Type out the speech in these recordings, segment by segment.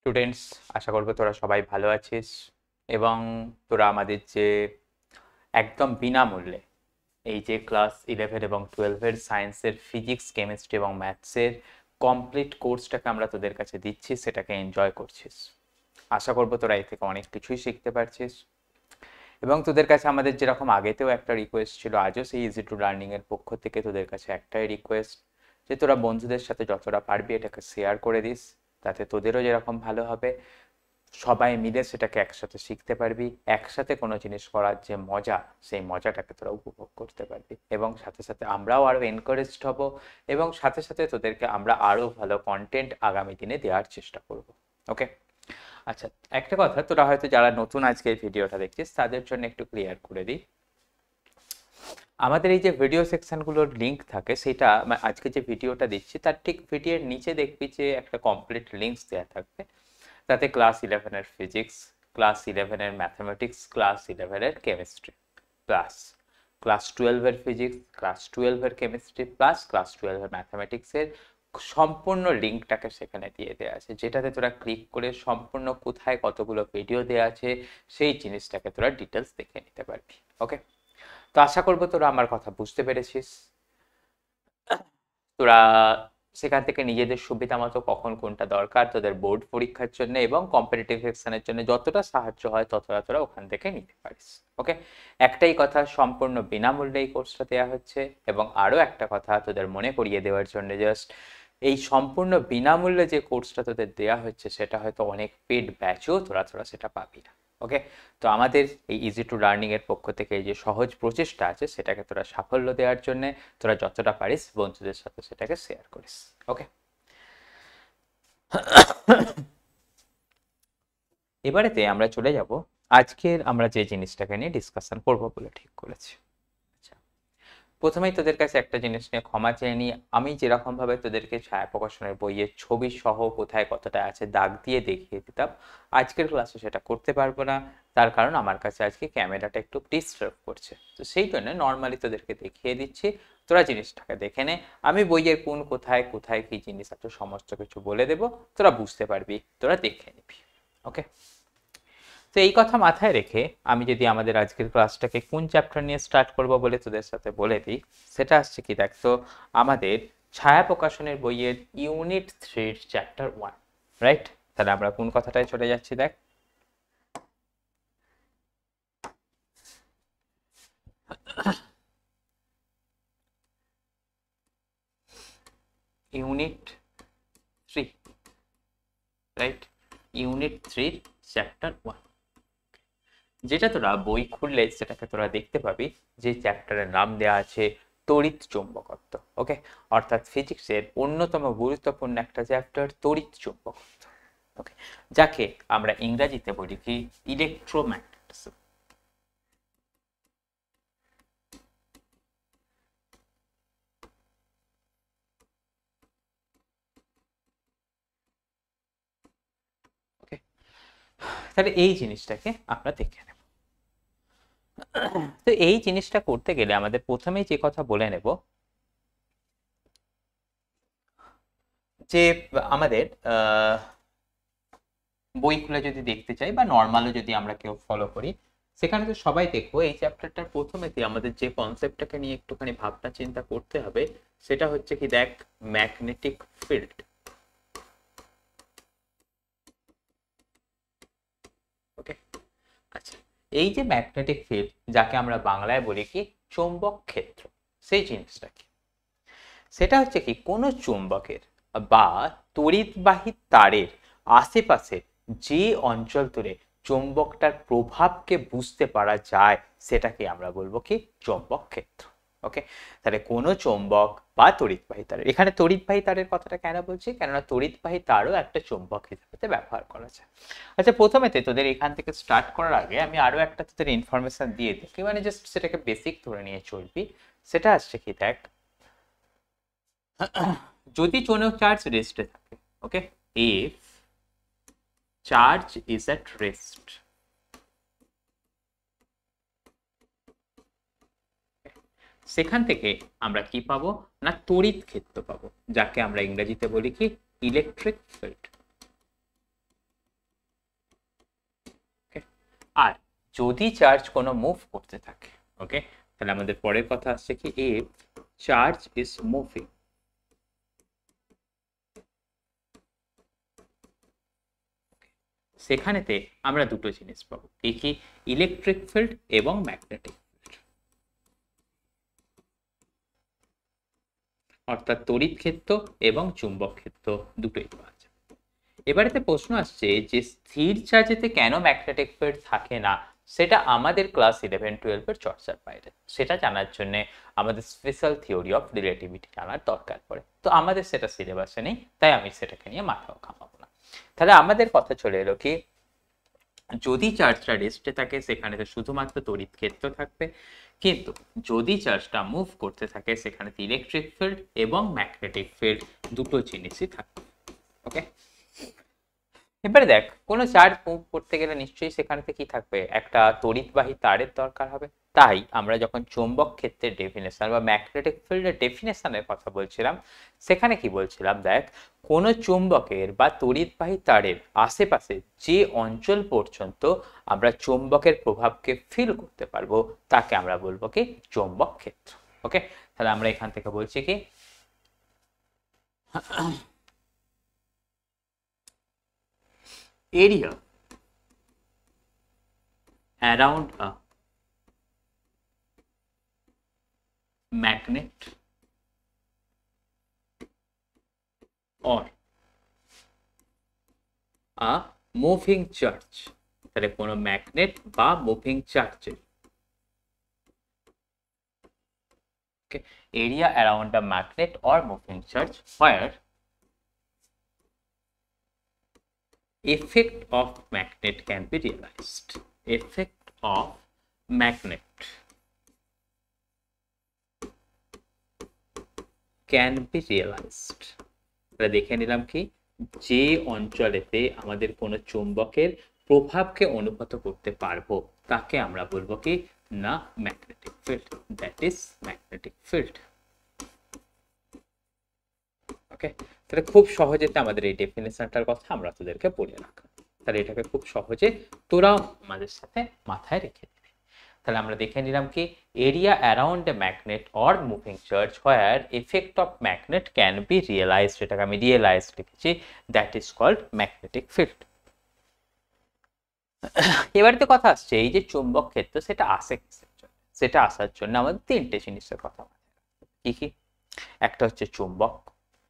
Students, আশা করবো তোরা সবাই ভালো আছিস এবং তোরা আমাদের যে একদম বিনামূল্যে এই যে ক্লাস 11 এবং 12-এর সায়েন্সের ফিজিক্স, কেমিস্ট্রি এবং ম্যাথসের কমপ্লিট কোর্সটাকে আমরা তোদের কাছে দিচ্ছি, সেটাকে এনজয় করছিস। আশা করবো তোরা এ থেকে অনেক কিছুই শিখতে পারছিস এবং তোদের কাছে আমাদের যেরকম আগেতেও একটা রিকোয়েস্ট ছিল, আজও সেই ইজি টু লার্নিং এর পক্ষ থেকে তোদের কাছে একটাই রিকোয়েস্ট যে তোরা বন্ধুদের সাথে যতটা পারবি এটাকে শেয়ার করে দিস, তাতে তোদেরও যেরকম ভালো হবে, সবাই মিলে সেটাকে একসাথে শিখতে পারবি, একসাথে কোনো জিনিস করার যে মজা, সেই মজাটাকে তোরা উপভোগ করতে পারবি এবং সাথে সাথে আমরাও আরও এনকারেজড হব এবং সাথে সাথে তোদেরকে আমরা আরও ভালো কন্টেন্ট আগামী দিনে দেওয়ার চেষ্টা করব। ওকে, আচ্ছা, একটা কথা তোরা হয়তো যারা নতুন আজকে এই ভিডিওটা দেখছিস তাদের জন্য একটু ক্লিয়ার করে দিই। আমাদের এই যে ভিডিও সেকশনগুলোর লিঙ্ক থাকে, সেটা আজকে যে ভিডিওটা দিচ্ছি তার ঠিক ভিডিওর নিচে দেখবি যে একটা কমপ্লিট লিঙ্কস দেওয়া থাকবে, তাতে ক্লাস 11-এর ফিজিক্স, ক্লাস 11-এর ম্যাথামেটিক্স, ক্লাস 11-এর কেমিস্ট্রি, প্লাস ক্লাস 12-এর ফিজিক্স, ক্লাস 12-এর কেমিস্ট্রি, প্লাস ক্লাস 12-এর ম্যাথামেটিক্সের সম্পূর্ণ লিঙ্কটাকে সেখানে দিয়ে দেওয়া আছে, যেটাতে তোরা ক্লিক করে সম্পূর্ণ কোথায় কতগুলো ভিডিও দেওয়া আছে সেই জিনিসটাকে তোরা ডিটেলস দেখে নিতে পারবি। ওকে, তো আশা করবো তোরা আমার কথা বুঝতে পেরেছিস। তোরা সেখান থেকে নিজেদের সুবিধা মতো কখন কোনটা দরকার তোদের বোর্ড পরীক্ষার জন্য এবং কম্পিটিটিভ এক্সামের জন্য যতটা সাহায্য হয় ততটা তোরা ওখান থেকে নিতে পারিস। ওকে, একটাই কথা, সম্পূর্ণ বিনামূল্যে এই কোর্সটা দেওয়া হচ্ছে এবং আরও একটা কথা তোদের মনে করিয়ে দেওয়ার জন্য, জাস্ট এই সম্পূর্ণ বিনামূল্যে যে কোর্সটা তোদের দেওয়া হচ্ছে সেটা হয়তো অনেক পেড ব্যাচও তোরা তোরা সেটা পাবি না। ওকে, তো আমাদের এই ইজি টু লার্নিং এর পক্ষ থেকে এই যে সহজ প্রচেষ্টা আছে সেটাকে তোরা সাফল্য দেওয়ার জন্য তোরা যতটা পারিস বন্ধুদের সাথে সেটাকে শেয়ার করিস। ওকে, এবারেতে আমরা চলে যাব আজকের আমরা যে জিনিসটাকে নিয়ে ডিসকাশন করব বলে ঠিক করেছি। আচ্ছা, প্রথমেই তোদের কাছে একটা জিনিস নিয়ে ক্ষমা চেয়ে নিই, আমি যেরকম ভাবে তোদেরকে ছায়া প্রকাশনের বইয়ের ছবি সহ কোথায় কতটা আছে দাগ দিয়ে দেখিয়ে দিতাম, আজকের ক্লাসে সেটা করতে পারবো না। তার কারণ আমার কাছে আজকে ক্যামেরাটা একটু ডিস্টার্ব করছে, তো সেই জন্য নর্মালি তোদেরকে দেখিয়ে দিচ্ছি, তোরা জিনিসটাকে দেখে নে। আমি বইয়ের কোন কোথায় কোথায় কি জিনিস আছে সমস্ত কিছু বলে দেবো, তোরা বুঝতে পারবি, তোরা দেখে নিবি। ওকে, তো এই কথা মাথায় রেখে আমি যদি আমাদের আজকের ক্লাসটাকে কোন চ্যাপ্টার নিয়ে স্টার্ট করব বলে তোদের সাথে বলে দিই, সেটা আসছে কি দেখ, তো আমাদের ছায়া প্রকাশনের বইয়ের ইউনিট 3 চ্যাপ্টার 1, রাইট? তাহলে আমরা কোন কথাটায় চলে যাচ্ছি দেখ, ইউনিট 3, রাইট? ইউনিট 3 চ্যাপ্টার 1, যেটা তোরা বই খুললে সেটাকে তোরা দেখতে পাবি যে চ্যাপ্টারের নাম দেওয়া আছে তড়িৎ চুম্বকত্ব। ওকে, অর্থাৎ ফিজিক্সের অন্যতম গুরুত্বপূর্ণ একটা চ্যাপ্টার তড়িৎ চুম্বকত্ব। ওকে, যাকে আমরা ইংরেজিতে বলি কি ইলেকট্রোম্যাগনেটিজম। ওকে, তাহলে এই জিনিসটাকে আমরা দেখে নেব। তো এই জিনিসটা করতে গেলে আমাদের প্রথমেই যে কথা বলে নেব যে আমাদের বই খুলে যদি দেখতে চাই বা নর্মালও যদি আমরা কেউ ফলো করি, সেখানে তো সবাই দেখবো এই চ্যাপ্টারটার প্রথমেতে আমাদের যে কনসেপ্টটাকে নিয়ে একটুখানি ভাবনা চিন্তা করতে হবে সেটা হচ্ছে কি দেখ, ম্যাগনেটিক ফিল্ড। ওকে, আচ্ছা, এই যে ম্যাগনেটিক ফিল্ড, যাকে আমরা বাংলায় বলি কি চৌম্বক ক্ষেত্র, সেই জিনিসটা কি, সেটা হচ্ছে কি কোনো চুম্বকের বা তড়িৎবাহী তারের আশেপাশে যে অঞ্চল ধরে চুম্বকটার প্রভাবকে বুঝতে পারা যায় সেটাকে আমরা বলবো কি চৌম্বক ক্ষেত্র। ওকে, তাহলে কোনো চৌম্বক বা তড়িৎবাহী তারের, এখানে তড়িৎবাহী তারের কথাটা কেন বলছি, কেননা তড়িৎবাহী তারও একটা চৌম্বক হিসেবে ব্যবহার করা যায়। আচ্ছা, প্রথমেতে তোদের এখান থেকে স্টার্ট করার আগে আমি আরো একটা তোদের ইনফরমেশন দিয়ে দিই, মানে জাস্ট সেটাকে বেসিক ধরে নিয়ে চলবি। সেটা আসছে কি দেখ, যদি কোনো চার্জ রেস্টে থাকে, okay, if charge is at rest, সেখান থেকে আমরা কি পাবো না তড়িৎ ক্ষেত্র পাবো, যাকে আমরা ইংরেজিতে বলি কি ইলেকট্রিক ফিল্ড। আর যদি চার্জ কোনো মুভ করতে থাকে, ওকে, তাহলে আমাদের পরের কথা আসছে কি ইফ চার্জ ইজ মুভিং, সেখানেতে আমরা দুটো জিনিস পাবো, কি ইলেকট্রিক ফিল্ড এবং ম্যাগনেটিক ফিল্ড, অর্থাৎ তড়িৎ ক্ষেত্র এবং চুম্বক ক্ষেত্র দুটোই পাওয়া যায়। এবারেতে প্রশ্ন আসছে যে স্থির চার্জেতে কেন ম্যাগনেটিক ফিল্ড থাকে না, সেটা আমাদের ক্লাস 11-12 এর চর্চার বাইরে। সেটা জানার জন্য আমাদের স্পেশাল থিওরি অফ রিলেটিভিটি জানার দরকার পড়ে, তো আমাদের সেটা সিলেবাসে নেই, তাই আমি সেটাকে নিয়ে মাথাও ঘামাবো না। তাহলে আমাদের কথা চলে এলো কি যদি চার্জটা রেস্টে থাকে সেখানে তো শুধুমাত্র তড়িৎ ক্ষেত্র থাকবে, কিন্তু যদি চার্জটা মুভ করতে থাকে সেখানে ইলেকট্রিক ফিল্ড এবং ম্যাগনেটিক ফিল্ড দুটো জিনিসই থাকবে। ওকে, এবারে দেখ কোনো চার্জ মুভ করতে গেলে নিশ্চয়ই সেখানেতে কি থাকবে, একটা তড়িৎবাহী তারের দরকার হবে। তাই আমরা যখন চৌম্বক ক্ষেত্রের ডেফিনেশন বা ম্যাগনেটিক ফিল্ডের ডেফিনেশনের কথা বলছিলাম, সেখানে কি বলছিলাম, দেখ কোনো চৌম্বকের বা তড়িৎবাহী তারের আশেপাশে যে অঞ্চল পর্যন্ত আমরা চৌম্বকের প্রভাবকে ফিল করতে পারবো তাকে আমরা বলবো কি চৌম্বক ক্ষেত্র। ওকে, তাহলে আমরা এখান থেকে বলছি কি area around a magnet or a moving charge, তাহলে কোনো ম্যাগনেট বা মুভিং চার্জের area around a magnet or moving charge where effect of magnet can be realized. Effect of magnet can be realized. আমরা দেখে নিলাম কি যে অঞ্চলেতে আমাদের কোনো চুম্বকের প্রভাবকে অনুভূত করতে পারবো তাকে আমরা বলবো কি না magnetic field, that is magnetic field. Okay, তাহলে খুব সহজে আমাদের এই ডেফিনেশনটার কথা আমরা তোদেরকে বলে রাখলাম, তাহলে এটাকে খুব সহজে তোরাও আমাদের সাথে মাথায় রেখে দিবি। তাহলে আমরা দেখে নিলাম কি area around a magnet or moving charge where effect of magnet can be realized, এটাকে আমি রিয়েলাইজড লিখেছি, that is called magnetic field. এবারে তো কথা আসছে এই যে চুম্বক ক্ষেত্র সেটা আসে কিসের জন্য, সেটা আসার জন্য আমাদের তিনটে জিনিসের কথা কি কি, একটা হচ্ছে চুম্বক,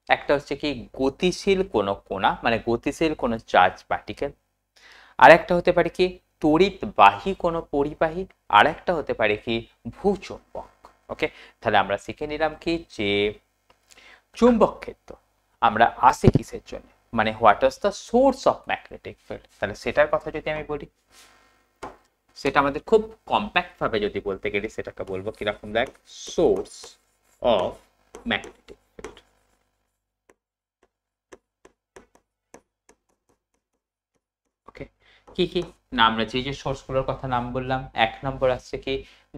একটা হচ্ছে কি গতিশীল কোনো কণা মানে গতিশীল কোনো চার্জ পার্টিকেল, আর একটা হতে পারে কি তড়িৎবাহী কোনো পরিবাহী, আর একটা হতে পারে কি ভূচুম্বক। ওকে, তাহলে আমরা শিখে নিলাম কি যে চুম্বক ক্ষেত্র আমরা আসে কিসের জন্য, মানে what is the source of magnetic field. তাহলে সেটার কথা যদি আমি বলি সেটা আমাদের খুব কম্প্যাক্ট ভাবে যদি বলতে গেলে সেটাকে বলবো কিরকম, দেখ সোর্স অফ ম্যাগনেটিক ফিল্ড। ওকে, কি কি না আমরা যে যে সোর্সগুলোর কথা নাম বললাম, এক নম্বর আসছে কি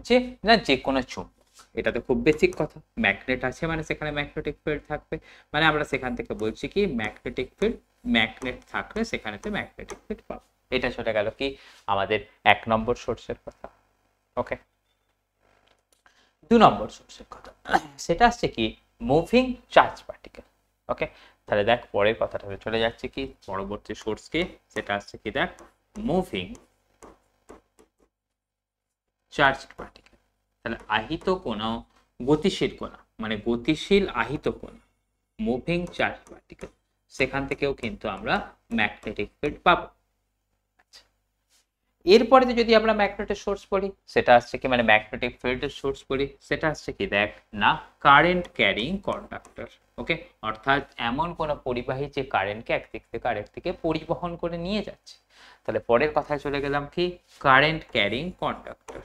যে না যে কোনো চুম্বক, এটা তো খুব বেসিক কথা, ম্যাগনেট আছে মানে সেখানে ম্যাগনেটিক ফিল্ড থাকবে, মানে আমরা সেখান থেকে বলছি কি ম্যাগনেটিক ফিল্ড, ম্যাগনেট থাকলে সেখানেতে ম্যাগনেটিক ফিল্ড পাবো। এটা চলে গেল কি আমাদের এক নম্বর সোর্সের কথা। ওকে, দু নম্বর সোর্সের কথা সেটা আসছে কি মুভিং চার্জ পার্টিকেল। ওকে, তাহলে দেখ পরের কথাটা চলে যাচ্ছে কি পরবর্তী সোর্স কি, সেটা আসছে কি দেখ মুভিং চার্জ পার্টিকেল। তাহলে আহিত কোণা, গতিশীল কোণা মানে গতিশীল আহিত কোণা, মুভিং চার্জ পার্টিকেল, সেখান থেকেও কিন্তু আমরা ম্যাগনেটিক ফিল্ড পাবো। এরপরে যদি আমরা ম্যাগনেটিক সোর্স পড়ি সেটা আসছে কি মানে ম্যাগনেটিক ফিল্ডের সোর্স পড়ি সেটা আসছে কি দেখ না কারেন্ট ক্যারিং কন্ডাক্টর। ওকে, অর্থাৎ এমন কোন পরিবাহী যে কারেন্টকে এক দিক থেকে আরেক দিকে পরিবহন করে নিয়ে যাচ্ছে। তাহলে পরের কথায় চলে গেলাম কি কারেন্ট ক্যারিং কন্ডাক্টর।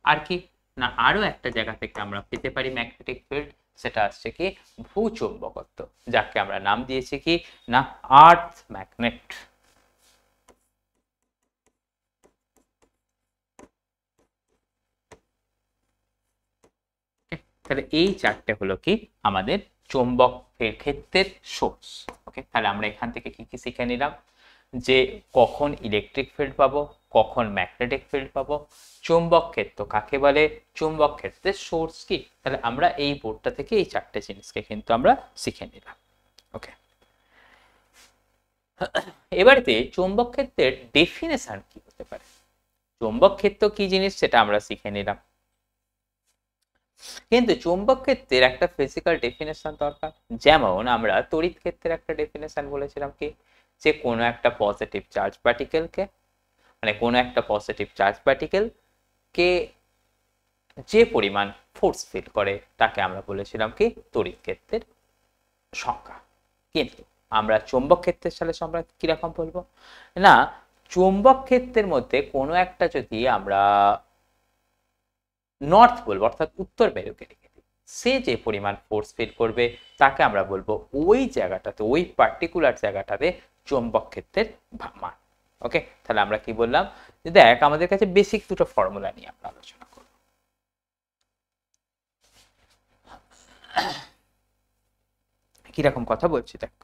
আর কি না আরো একটা জায়গা থেকে আমরা পেতে পারি ম্যাগনেটিক ফিল্ড, সেটা আসছে কি ভূচৌম্বকত্ব, যাকে আমরা নাম দিয়েছি কি না আর্থ ম্যাগনেট। তাহলে এই চারটে হলো কি আমাদের চৌম্বকের ক্ষেত্রের সোর্স। ওকে, তাহলে আমরা এখান থেকে কি কি শিখে নিলাম, যে কখন ইলেকট্রিক ফিল্ড পাবো, কখন ম্যাগনেটিক ফিল্ড পাবো, চৌম্বক ক্ষেত্র কাকে বলে, চৌম্বক ক্ষেত্রের সোর্স কি। তাহলে আমরা এই বোর্ডটা থেকে এই চারটে জিনিসকে কিন্তু আমরা শিখে নিলাম। ওকে, এবারেতে চৌম্বক ক্ষেত্রের ডেফিনেশন কি হতে পারে, চৌম্বক ক্ষেত্র কি জিনিস সেটা আমরা শিখে নিলাম, কিন্তু চৌম্বক ক্ষেত্রের একটা ফিজিক্যাল ডেফিনেশন দরকার। যেমন আমরা তড়িৎ ক্ষেত্রের একটা ডেফিনেশন বলেছিলাম কি, যে কোনো একটা পজিটিভ চার্জ পার্টিকেলকে, মানে কোনো একটা পজিটিভ চার্জ পার্টিকেল কে যে পরিমাণ ফোর্স ফিল করে তাকে আমরা বলেছিলাম কি তড়িৎ ক্ষেত্রের সংজ্ঞা। কিন্তু আমরা চৌম্বক ক্ষেত্রের সাথে আমরা কিরকম বলবো, না চৌম্বক ক্ষেত্রের মধ্যে কোনো একটা যদি আমরা নর্থ বলবো, অর্থাৎ উত্তর মেরুকে রেখে দিই, সে যে পরিমাণ ফোর্স ফিল করবে তাকে আমরা বলবো ওই জায়গাটাতে, ওই পার্টিকুলার জায়গাটাতে চৌম্বক ক্ষেত্রের মান। ওকে, তাহলে আমরা কি বললাম, যে দেখ আমাদের কাছে বেসিক দুটো ফর্মুলা নিয়ে আমরা আলোচনা করব। কিরকম কথা বলছি দেখ,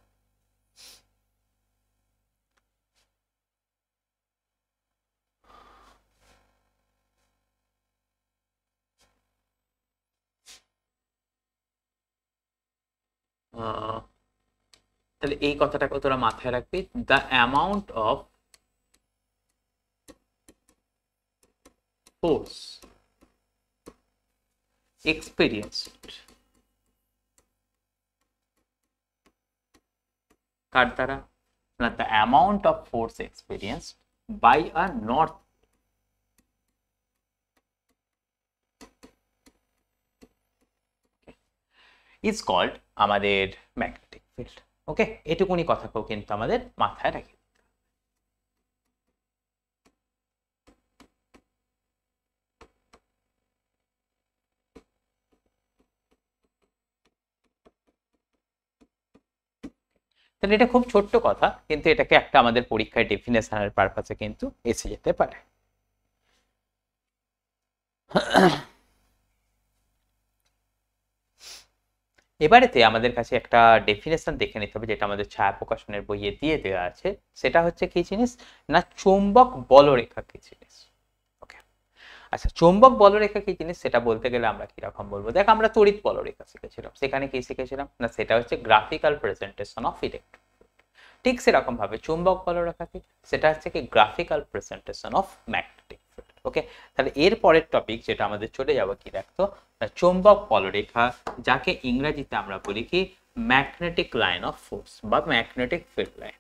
তাহলে এই কথাটাকে তোরা মাথায় রাখবি, the amount of force experienced কার দ্বারা, না the amount of force experienced by a north is called আমাদের ম্যাগনেটিক ফিল্ড। ওকে, এটুকুনি কথাকেও কিন্তু আমাদের মাথায় রাখি। তাহলে এটা খুব ছোট্ট কথা, কিন্তু এটাকে একটা আমাদের পরীক্ষায় ডেফিনেশনের পারপাসে কিন্তু এসে যেতে পারে। এবারেতে আমাদের কাছে একটা ডেফিনেশন দেখে নিতে হবে, যেটা আমাদের ছায়া প্রকাশনের বইয়ে দিয়ে দেওয়া আছে। সেটা হচ্ছে কি জিনিস, না চৌম্বক বলরেখা কি জিনিস। ওকে, আচ্ছা চৌম্বক বলরেখা কি জিনিস সেটা বলতে গেলে আমরা কিরকম বলবো, দেখ আমরা তড়িৎ বলরেখা শিখেছিলাম, সেখানে কি শিখেছিলাম, না সেটা হচ্ছে গ্রাফিক্যাল প্রেজেন্টেশন অফ ইলেকট্রন। ঠিক সেরকম ভাবে চৌম্বক বলরেখা কি, সেটা হচ্ছে কি graphical presentation of magnetic field. Okay, তাহলে এর পরের টপিক যেটা আমাদের চলে যাবো কি দেখতো, চৌম্বক বলরেখা, যাকে ইংরেজিতে আমরা বলি কি ম্যাগনেটিক লাইন অফ ফোর্স বা magnetic field line.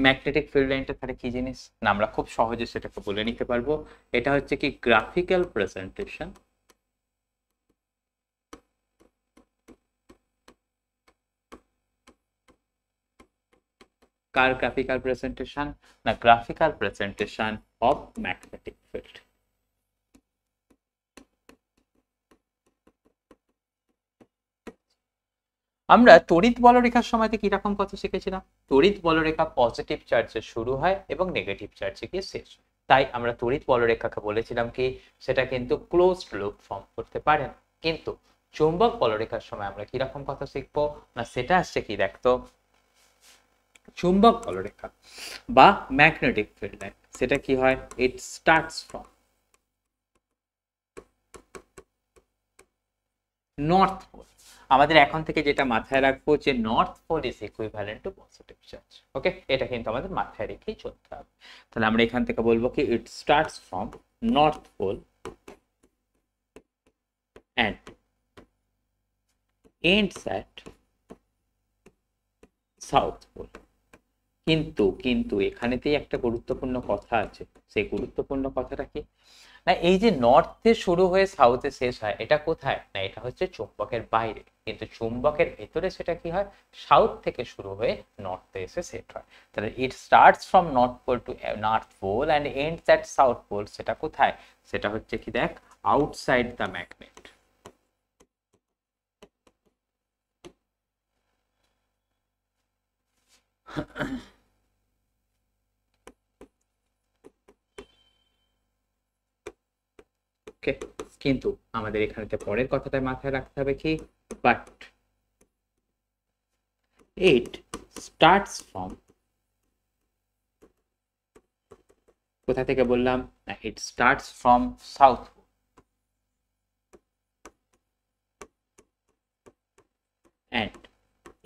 Magnetic field লাইনটা তাহলে কি জিনিস, না আমরা খুব সহজে সেটাকে বলে নিতে পারবো, এটা হচ্ছে কি গ্রাফিক্যাল প্রেজেন্টেশন কার গ্রাফিক্যাল প্রেজেন্টেশন, না graphical presentation of magnetic field. আমরা তড়িৎ বলরেখার সময়তে কি রকম কথা শিখেছিলাম, তড়িৎ বলরেখা পজিটিভ চার্জে শুরু হয় এবং নেগেটিভ চার্জে গিয়ে শেষ হয়। তাই আমরা তড়িৎ বলরেখাকে বলেছিলাম কি সেটা কিন্তু ক্লোজড লুপ ফর্ম করতে পারে না। কিন্তু চৌম্বক বলরেখার সময় আমরা কি রকম কথা শিখবো, না সেটা আসছে কি দেখতো, চুম্বক বলরেখা বা ম্যাগনেটিক ফিল্ড লাইন, সেটা কি হয়, it starts from north pole. আমাদের এখন থেকে যেটা মাথায় রাখবো, যে north pole is equivalent to positive charge. Okay, এটা কিন্তু আমাদের মাথায় রেখেই চলতে হবে। তাহলে আমরা এখান থেকে বলবো কি it starts from north pole and ends at south pole. কিন্তু কিন্তু এখানেতেই একটা গুরুত্বপূর্ণ কথা আছে, সেই গুরুত্বপূর্ণ কথাটা কি, না এই যে নর্থে শুরু হয়ে সাউথে শেষ হয়, এটা কোথায়, না এটা হচ্ছে চুম্বকের বাইরে, কিন্তু চুম্বকের ভেতরে সেটা কি হয়, সাউথ থেকে শুরু হয়ে নর্থে এসে সেট হয়। তাহলে it starts from north pole to north pole and ends at south pole, সেটা কোথায়, সেটা হচ্ছে কি দেখ আউটসাইড দ্য ম্যাগনেট। ওকে, কিন্তু আমাদের এখানে পরের কথাটা মাথায় রাখতে হবে কি, বাট ইট স্টার্টস ফ্রম, কোথা থেকে বললাম, না it starts from south and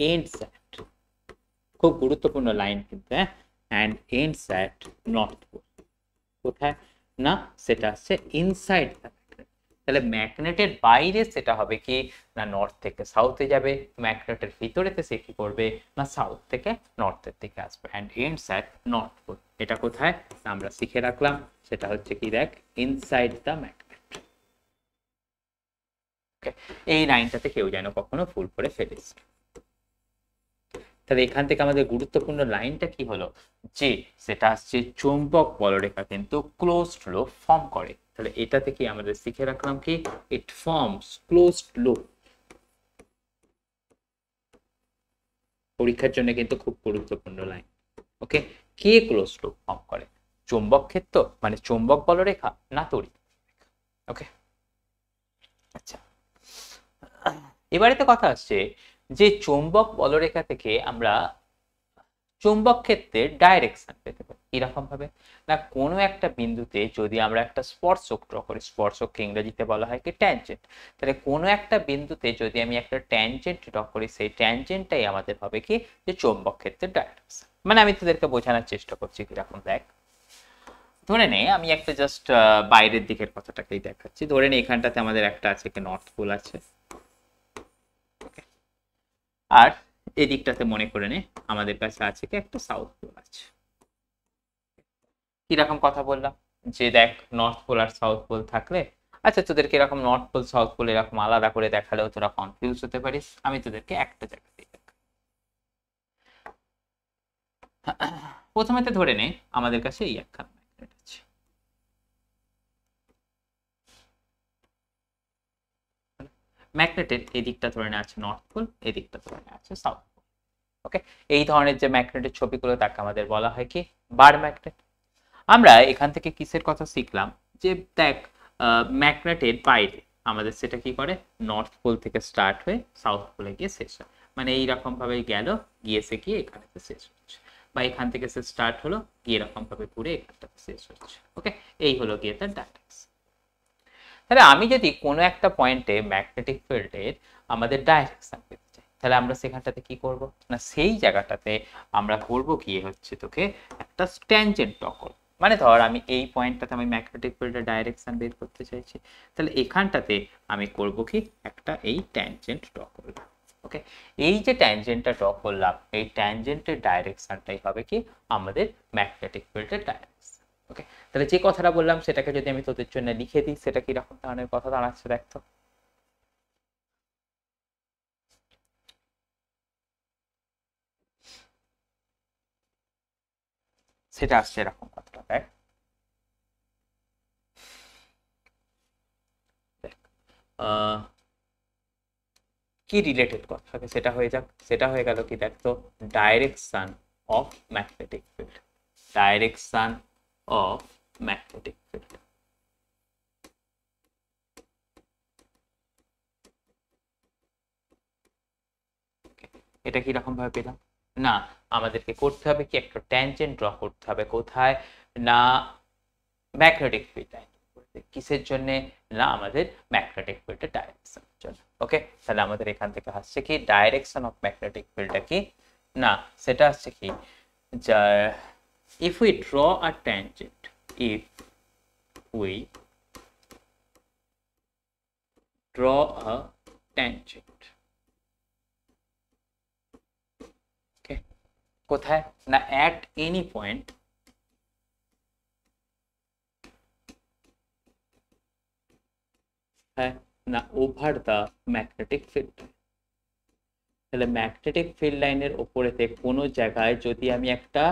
ends at, খুব গুরুত্বপূর্ণ লাইন কিন্তু, হ্যাঁ, and ends at north pole. কোথায়, না সেটা হচ্ছে ইনসাইড দ্য ম্যাগনেট। তাহলে ম্যাগনেটের বাইরে সেটা হবে কি, না নর্থ থেকে সাউথে যাবে, ম্যাগনেটের ভিতরেতে সে কি করবে, না সাউথ থেকে নর্থের দিকে আসবে, and ends at north pole. এটা কোথায়, আমরা শিখে রাখলাম, সেটা হচ্ছে কি দেখ, ইনসাইড দ্য ম্যাগনেট। ওকে, এই লাইনটাতে কেউ যেন কখনো ভুল করে ফেলিস। তাহলে এখান থেকে আমাদের গুরুত্বপূর্ণ লাইনটা কি হলো, যে সেটা হচ্ছে চৌম্বক বলরেখা কিন্তু ক্লোজড লুপ ফর্ম করে। তাহলে এটা থেকে আমাদের শিখে রাখলাম কি, ইট ফর্মস ক্লোজড লুপ। পরীক্ষার জন্য কিন্তু খুব গুরুত্বপূর্ণ লাইন। ওকে, কে ক্লোজড লুপ ফর্ম করে, চৌম্বক ক্ষেত্র মানে চৌম্বক বলরেখা না তড়িৎ। ওকে, আচ্ছা, এবারে তো কথা আসছে যে চৌম্বক বলরেখা থেকে আমরা চুম্বক ক্ষেত্রের ডাইরেকশন পেতে পারি কিরকম ভাবে, না কোনো একটা বিন্দুতে যদি আমরা একটা স্পর্শক ড্র করি, স্পর্শককে ইংরেজিতে বলা হয় কি ট্যানজেন্ট, তাহলে কোনো একটা বিন্দুতে যদি আমি একটা ট্যানজেন্ট ড্র করি, সেই ট্যানজেন্টটাই আমাদের হবে কি, যে চৌম্বক ক্ষেত্রের ডাইরেকশন। মানে আমি তোদেরকে বোঝানোর চেষ্টা করছি কিরকম, দেখ ধরে নে আমি একটা জাস্ট বাইরের দিকের কথাটাকেই দেখাচ্ছি। ধরে নে এখানটাতে আমাদের একটা আছে কি নর্থ পোল আছে, আর এদিকটাতে মনে করে নে আমাদের কাছে আছে কি একটা সাউথ পোল আছে। কিরকম কথা বললাম, যে দেখ নর্থ পোল আর সাউথ পোল থাকলে, আচ্ছা তোদেরকে এরকম নর্থ পোল সাউথ পোল এরকম আলাদা করে দেখালেও তোরা কনফিউজ হতে পারিস, আমি তোদেরকে একটা জায়গাতেই দেখাই। প্রথমে তো ধরে নে আমাদের কাছে এই একখান ম্যাগনেট আছে, ম্যাগনেটের এদিকটা ধরে নে আছে নর্থ পোল, এদিকটা ধরে নে আছে সাউথ পোল। ওকে, এই ধরনের যে ম্যাগনেটের ছবিগুলো তাকে আমাদের বলা হয় কি, বার ম্যাগনেট। আমরা এখান থেকে কিসের কথা শিখলাম, যে দেখ ম্যাগনেটের বাইরে আমাদের সেটা কি করে, নর্থ পোল থেকে স্টার্ট হয়ে সাউথ পোলে গিয়ে শেষ হয়, মানে এইরকম ভাবে গেল, গিয়েছে গিয়ে এখানে শেষ হচ্ছে, বা এখান থেকে সে স্টার্ট হলো, গিয়ে এরকম ভাবে ঘুরে এখানটাতে শেষ হচ্ছে। ওকে, এই হলো গিয়ে তার ডাইরেকশন। তাহলে আমি যদি কোনো একটা পয়েন্টে ম্যাগনেটিক ফিল্ডের আমাদের ডাইরেকশন পেতে চাই, তাহলে আমরা সেখানটাতে কি করব, না সেই জায়গাটাতে আমরা করব গিয়ে হচ্ছে তোকে একটা ট্যানজেন্ট ড্র করব। মানে ধর আমি এই পয়েন্টটাতে আমি ম্যাগনেটিক ফিল্ডের ডাইরেকশন বের করতে চাইছি, তাহলে এখানটাতে আমি করব কি, একটা এই ট্যানজেন্ট ড্র করলাম। ওকে, এই যে ট্যানজেন্টটা ড্র করলাম, এই ট্যানজেন্টের ডাইরেকশনটাই হবে কি আমাদের ম্যাগনেটিক ফিল্ডের ডাইরেকশন। ওকে, তাহলে যে কথাটা বললাম সেটাকে যদি আমি তোদের জন্য লিখে দিই, সেটা কিরকম ধরনের কথা দাঁড়াচ্ছে দেখতো, সেটা আসছে এরকম কথাটা দেখ, কি রিলেটেড কথা থাকে সেটা হয়ে যাক, সেটা হয়ে গেল কি দেখতো, direction of magnetic field, direction of magnetic field. এটা কি রকম ভাবে পেলাম, না আমাদেরকে করতে হবে কি, একটা ট্যানজেন্ট ড্র করতে হবে কোথায়, না ম্যাগনেটিক ফিল্ড লাইন, কিসের জন্য, না আমাদের ম্যাগনেটিক ফিল্ডের ডাইরেকশনের জন্য। ওকে, তাহলে আমাদের এখান থেকে আসছে কি, ডাইরেকশন অফ ম্যাগনেটিক ফিল্ডটা কি, না সেটা আসছে কি, যা if we draw a tangent, if we draw a tangent, okay, কোথায়, না at any point হ্যাঁ, না ওভার দ্য ম্যাগনেটিক ফিল্ড। তাহলে ম্যাগনেটিক ফিল্ড লাইনের ওপরেতে কোনো জায়গায় যদি আমি একটা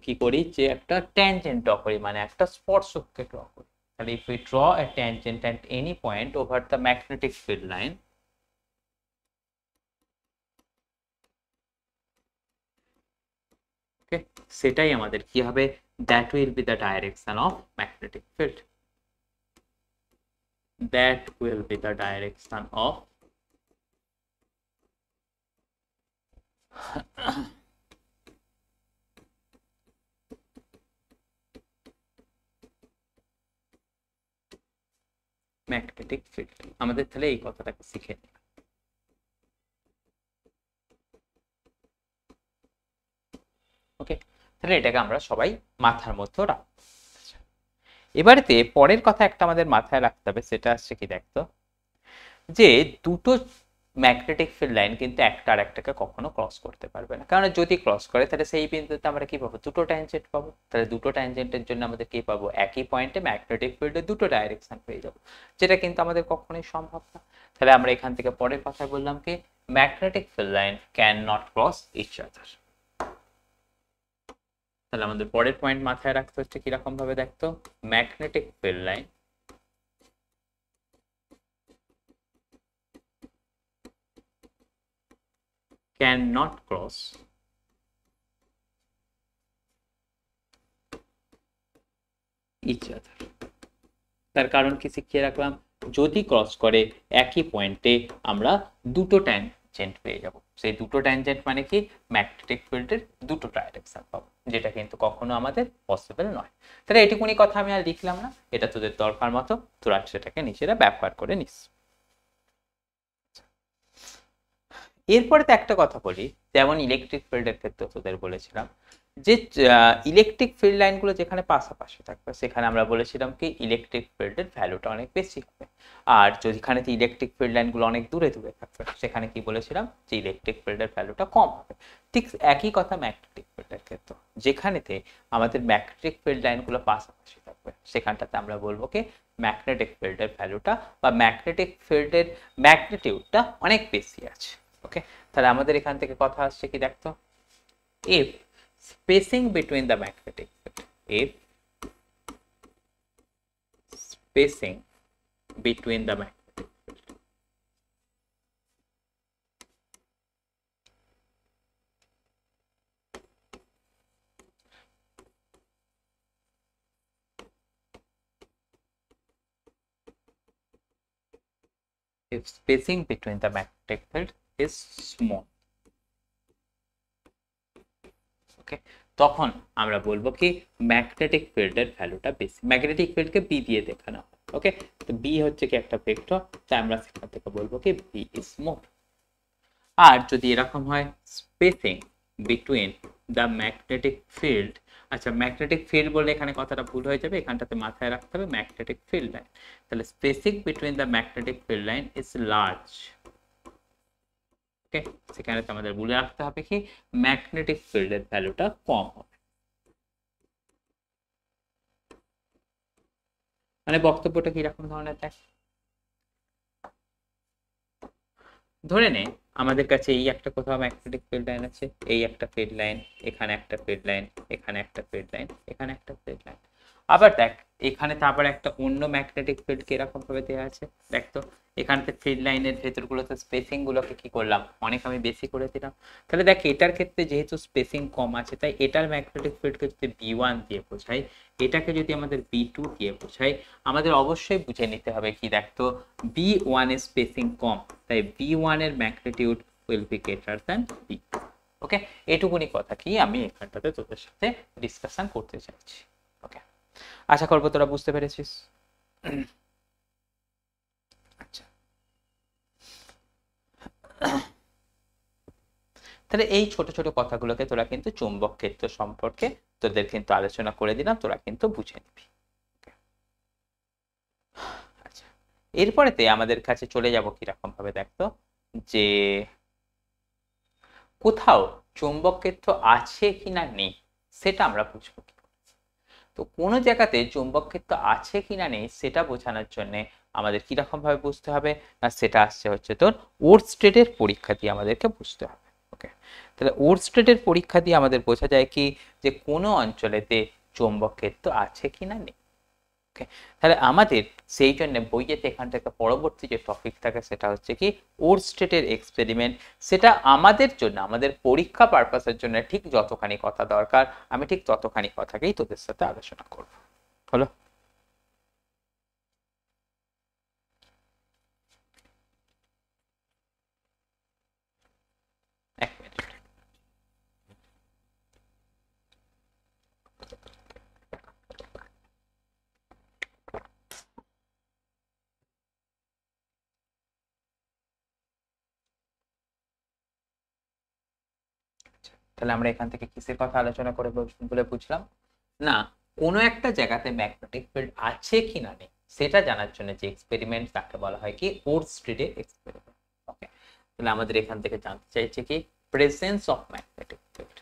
কি করি, যে একটা ট্যানজেন্ট ড্র করি, মানে একটা স্পর্শককে ড্র করি, তাহলে if we draw a tangent at any point over the magnetic field line, সেটাই আমাদের কি হবে, that will be the direction of magnetic field, that will be the direction of magnetic field. আমাদের তাহলে এই কথাটাকে শিখে নিই। ওকে, তাহলে এটাকে আমরা সবাই মাথার মধ্যে রাখবো। এবারেতে পরের কথা একটা আমাদের মাথায় রাখতে হবে, সেটা হচ্ছে কি দেখতো, যে দুটো ম্যাগনেটিক ফিল্ড লাইন কিন্তু একটা আর একটাকে কখনো ক্রস করতে পারবে না, কারণ যদি ক্রস করে তাহলে সেই বিন্দুতে আমরা কি পাবো, দুটো ট্যানজেন্ট পাবো। তাহলে দুটো ট্যানজেন্টের জন্য আমাদের কি পাবো, একই পয়েন্টে ম্যাগনেটিক ফিল্ডের দুটো ডাইরেকশন পেয়ে যাবো, যেটা কিন্তু আমাদের কখনোই সম্ভব না। তাহলে আমরা এখান থেকে পরের কথা বললাম কি, magnetic field line can not cross each other. তাহলে আমাদের পরের পয়েন্ট মাথায় রাখতে হচ্ছে কিরকম ভাবে দেখতো, magnetic field line cannot cross each other। তার কারণ কি শিখিয়ে রাখলাম, যদি ক্রস করে একই পয়েন্টে আমরা দুটো ট্যানজেন্ট পেয়ে যাব। সেই দুটো ট্যানজেন্ট মানে কি, ম্যাগনেটিক ফিল্ডের দুটো ডাইরেকশন পাবো, যেটা কিন্তু কখনো আমাদের পসিবল নয়। তাহলে এটুকুনি কথা আমি আর লিখলাম না, এটা তোদের দরকার মতো তোরা সেটাকে নিজেরা ব্যবহার করে নিস। এরপরে তো একটা কথা বলি, যেমন ইলেকট্রিক ফিল্ডের ক্ষেত্রে তোদের বলেছিলাম যে ইলেকট্রিক ফিল্ড লাইনগুলো যেখানে পাশাপাশি থাকবে সেখানে আমরা বলেছিলাম কি ইলেকট্রিক ফিল্ডের ভ্যালুটা অনেক বেশি হবে, আর যেখানে ইলেকট্রিক ফিল্ড লাইনগুলো অনেক দূরে দূরে থাকবে সেখানে কি বলেছিলাম যে ইলেকট্রিক ফিল্ডের ভ্যালুটা কম হবে। ঠিক একই কথা ম্যাগনেটিক ফিল্ডের ক্ষেত্রে, যেখানেতে আমাদের ম্যাগনেটিক ফিল্ড লাইনগুলো পাশাপাশি থাকবে সেখানটাতে আমরা বলবো কি ম্যাগনেটিক ফিল্ডের ভ্যালুটা বা ম্যাগনেটিক ফিল্ডের ম্যাগনিটিউডটা অনেক বেশি আছে। ওকে, তাহলে আমাদের এখান থেকে কথা আসছে কি দেখতো, if spacing between the magnetic field, if spacing between the magnetic field if spacing between the magnetic field is small, ওকে, তখন আমরা বলবো কি ম্যাগনেটিক ফিল্ডের ভ্যালুটা বেশি। ম্যাগনেটিক ফিল্ডকে বি দিয়ে দেখানো হয়। ওকে, তো বি হচ্ছে কি একটা ভেক্টর, তাই আমরা সেখান থেকে বলবো কি বি ইজ মোর। আর যদি এরকম হয় spacing between the magnetic field, আচ্ছা ম্যাগনেটিক ফিল্ড বলে এখানে কথাটা ভুল হয়ে যাবে, এখানটাতে মাথায় রাখতে হবে ম্যাগনেটিক ফিল্ড লাইন। তাহলে spacing between the magnetic field line is large. Okay, সেখানে তো আমাদের বলে রাখতে হবে কি ম্যাগনেটিক ফিল্ডের ভ্যালুটা কম হবে। মানে বক্তব্যটা কিরকম ধরনের দেখ, ধরে নে আমাদের কাছে এই একটা কোথাও ম্যাগনেটিক ফিল্ড লাইন আছে, এই একটা ফিল্ড লাইন, এখানে একটা ফিল্ড লাইন, এখানে একটা ফিল্ড লাইন, এখানে একটা ফিল্ড লাইন। আবার দেখ এখানে তো আবার একটা অন্য ম্যাগনেটিক ফিল্ড কিরকম ভাবে দেওয়া আছে দেখ তো, এখানতে ফিল্ড লাইনের ভেতরগুলোতে স্পেসিং গুলোকে কি করলাম অনেক আমি বেশি করে দিলাম। তাহলে দেখ এটার ক্ষেত্রে যেহেতু স্পেসিং কম আছে তাই এটার ম্যাগনেটিক ফিল্ডকে যদি বি1 দিয়ে বোঝাই, এটাকে যদি আমাদের বি2 দিয়ে বোঝাই, আমাদের অবশ্যই বুঝে নিতে হবে কি দেখতো বি1 এর স্পেসিং কম, তাই বি1 এর magnitude will be greater than বি2। ওকে, এটুকুনি কথা কি আমি এখানটাতে তোদের সাথে ডিসকাশন করতে চাইছি। ওকে, আশা করবো তোরা বুঝতে পেরেছিস। আচ্ছা, তাহলে এই ছোট ছোট কথাগুলোকে তোরা কিন্তু চুম্বক ক্ষেত্র সম্পর্কে তোদের কিন্তু আলোচনা করে দিলাম, তোরা কিন্তু বুঝে নিবি। আচ্ছা, এরপরেতে আমাদের কাছে চলে যাব কিরকম ভাবে দেখতো, যে কোথাও চুম্বক ক্ষেত্র আছে কিনা নেই সেটা আমরা বুঝবো কি। তো কোনো জায়গাতে চুম্বক ক্ষেত্র আছে কিনা নেই সেটা বোঝানোর জন্য আমাদের কিরকম ভাবে বুঝতে হবে না, সেটা আসছে হচ্ছে তোর ওরস্টেডের পরীক্ষা দিয়ে আমাদেরকে বুঝতে হবে। ওকে, তাহলে ওরস্টেডের পরীক্ষা দিয়ে আমাদের বোঝা যায় কি যে কোনো অঞ্চলেতে চুম্বক ক্ষেত্র আছে কিনা নেই। ওকে, তাহলে আমাদের সেই জন্য বইয়েতে এখান থেকে পরবর্তী যে টপিক থাকে সেটা হচ্ছে কি ওরস্টেডের এক্সপেরিমেন্ট। সেটা আমাদের জন্য, আমাদের পরীক্ষা পারপাসের জন্য ঠিক যতখানি কথা দরকার আমি ঠিক ততখানি কথাকেই তোদের সাথে আলোচনা করব। হলো? এক মিনিট। তাহলে আমরা এখান থেকে কিসের কথা আলোচনা করে বলে বুঝলাম? না, কোনো একটা জায়গাতে ম্যাগনেটিক ফিল্ড আছে কি না নেই সেটা জানার জন্য যে এক্সপেরিমেন্ট তাকে বলা হয় কি ওরস্টেডের এক্সপেরিমেন্ট। ওকে, তাহলে আমাদের এখান থেকে জানতে চাইছে কি প্রেজেন্স অফ ম্যাগনেটিক ফিল্ড।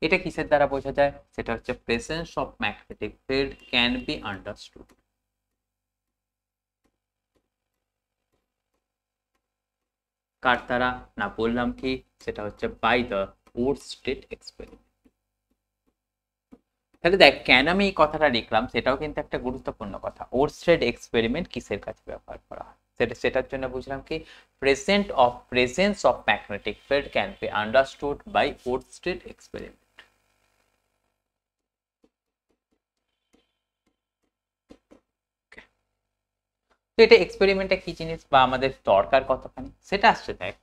এটা কিসের দ্বারা বোঝা যায়? সেটা হচ্ছে presence of magnetic field can be understood. কার দ্বারা? না বললাম কি সেটা হচ্ছে বাই দ্য ওরস্টেড এক্সপেরিমেন্ট। তাহলে দেখ কেন আমি এই কথাটা লিখলাম সেটাও কিন্তু একটা গুরুত্বপূর্ণ কথা। ওরস্টেড এক্সপেরিমেন্ট কিসের কাছে ব্যবহার করা হয় সেটার জন্য বুঝলাম কি presence of magnetic field can be understood by Oersted experiment. তো এটা এক্সপেরিমেন্টটা কি জিনিস বা আমাদের দরকার কতখানি সেটা আসছে। দেখ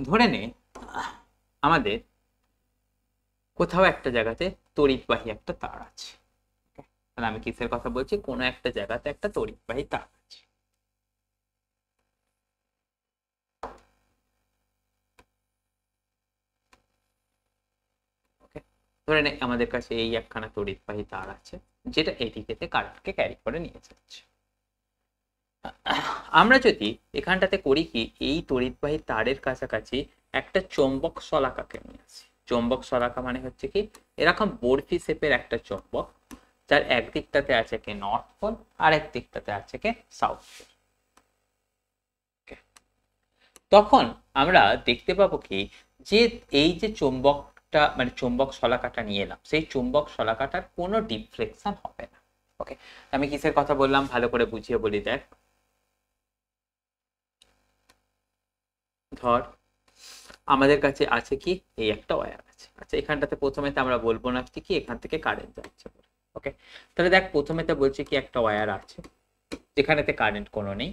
ধরে নে আমাদের কোথাও একটা জায়গাতে তড়িৎবাহী একটা তার আছে। তাহলে আমি কিসের কথা বলছি? কোনো একটা জায়গাতে একটা তড়িৎবাহী তার আছে। ওকে, ধরে নে আমাদের কাছে এই একখানা তড়িৎবাহী তার আছে যেটা এদিকেতে কারেন্টকে ক্যারি করে নিয়ে যাচ্ছে। আমরা যদি এখানটাতে করি কি এই তড়িৎবাহী তারের কাছাকাছি একটা চৌম্বক শলাকাকে নিয়ে আসি। চৌম্বক শলাকা মানে হচ্ছে কি এরকম বরফি শেপের একটা চৌম্বক যার একদিকটাতে আছে কি নর্থ পোল আর এক দিকটাতে আছে কি সাউথ পোল। তখন আমরা দেখতে পাবো কি যে এই যে চৌম্বকটা মানে চৌম্বক শলাকাটা নিয়ে এলাম সেই চৌম্বক শলাকাটার কোনো ডিফ্লেকশন হবে না। ওকে, আমি কিসের কথা বললাম ভালো করে বুঝিয়ে বলি। দেখ ধর আমাদের কাছে আছে কি এই একটা ওয়্যার আছে। আচ্ছা, এখানটাতে প্রথমেতে আমরা বলবো না কি এখান থেকে কারেন্ট যাচ্ছে। ওকে, তাহলে দেখ প্রথমেতে বলছি কি একটা ওয়্যার আছে যেখানেতে কারেন্ট কোনো নেই।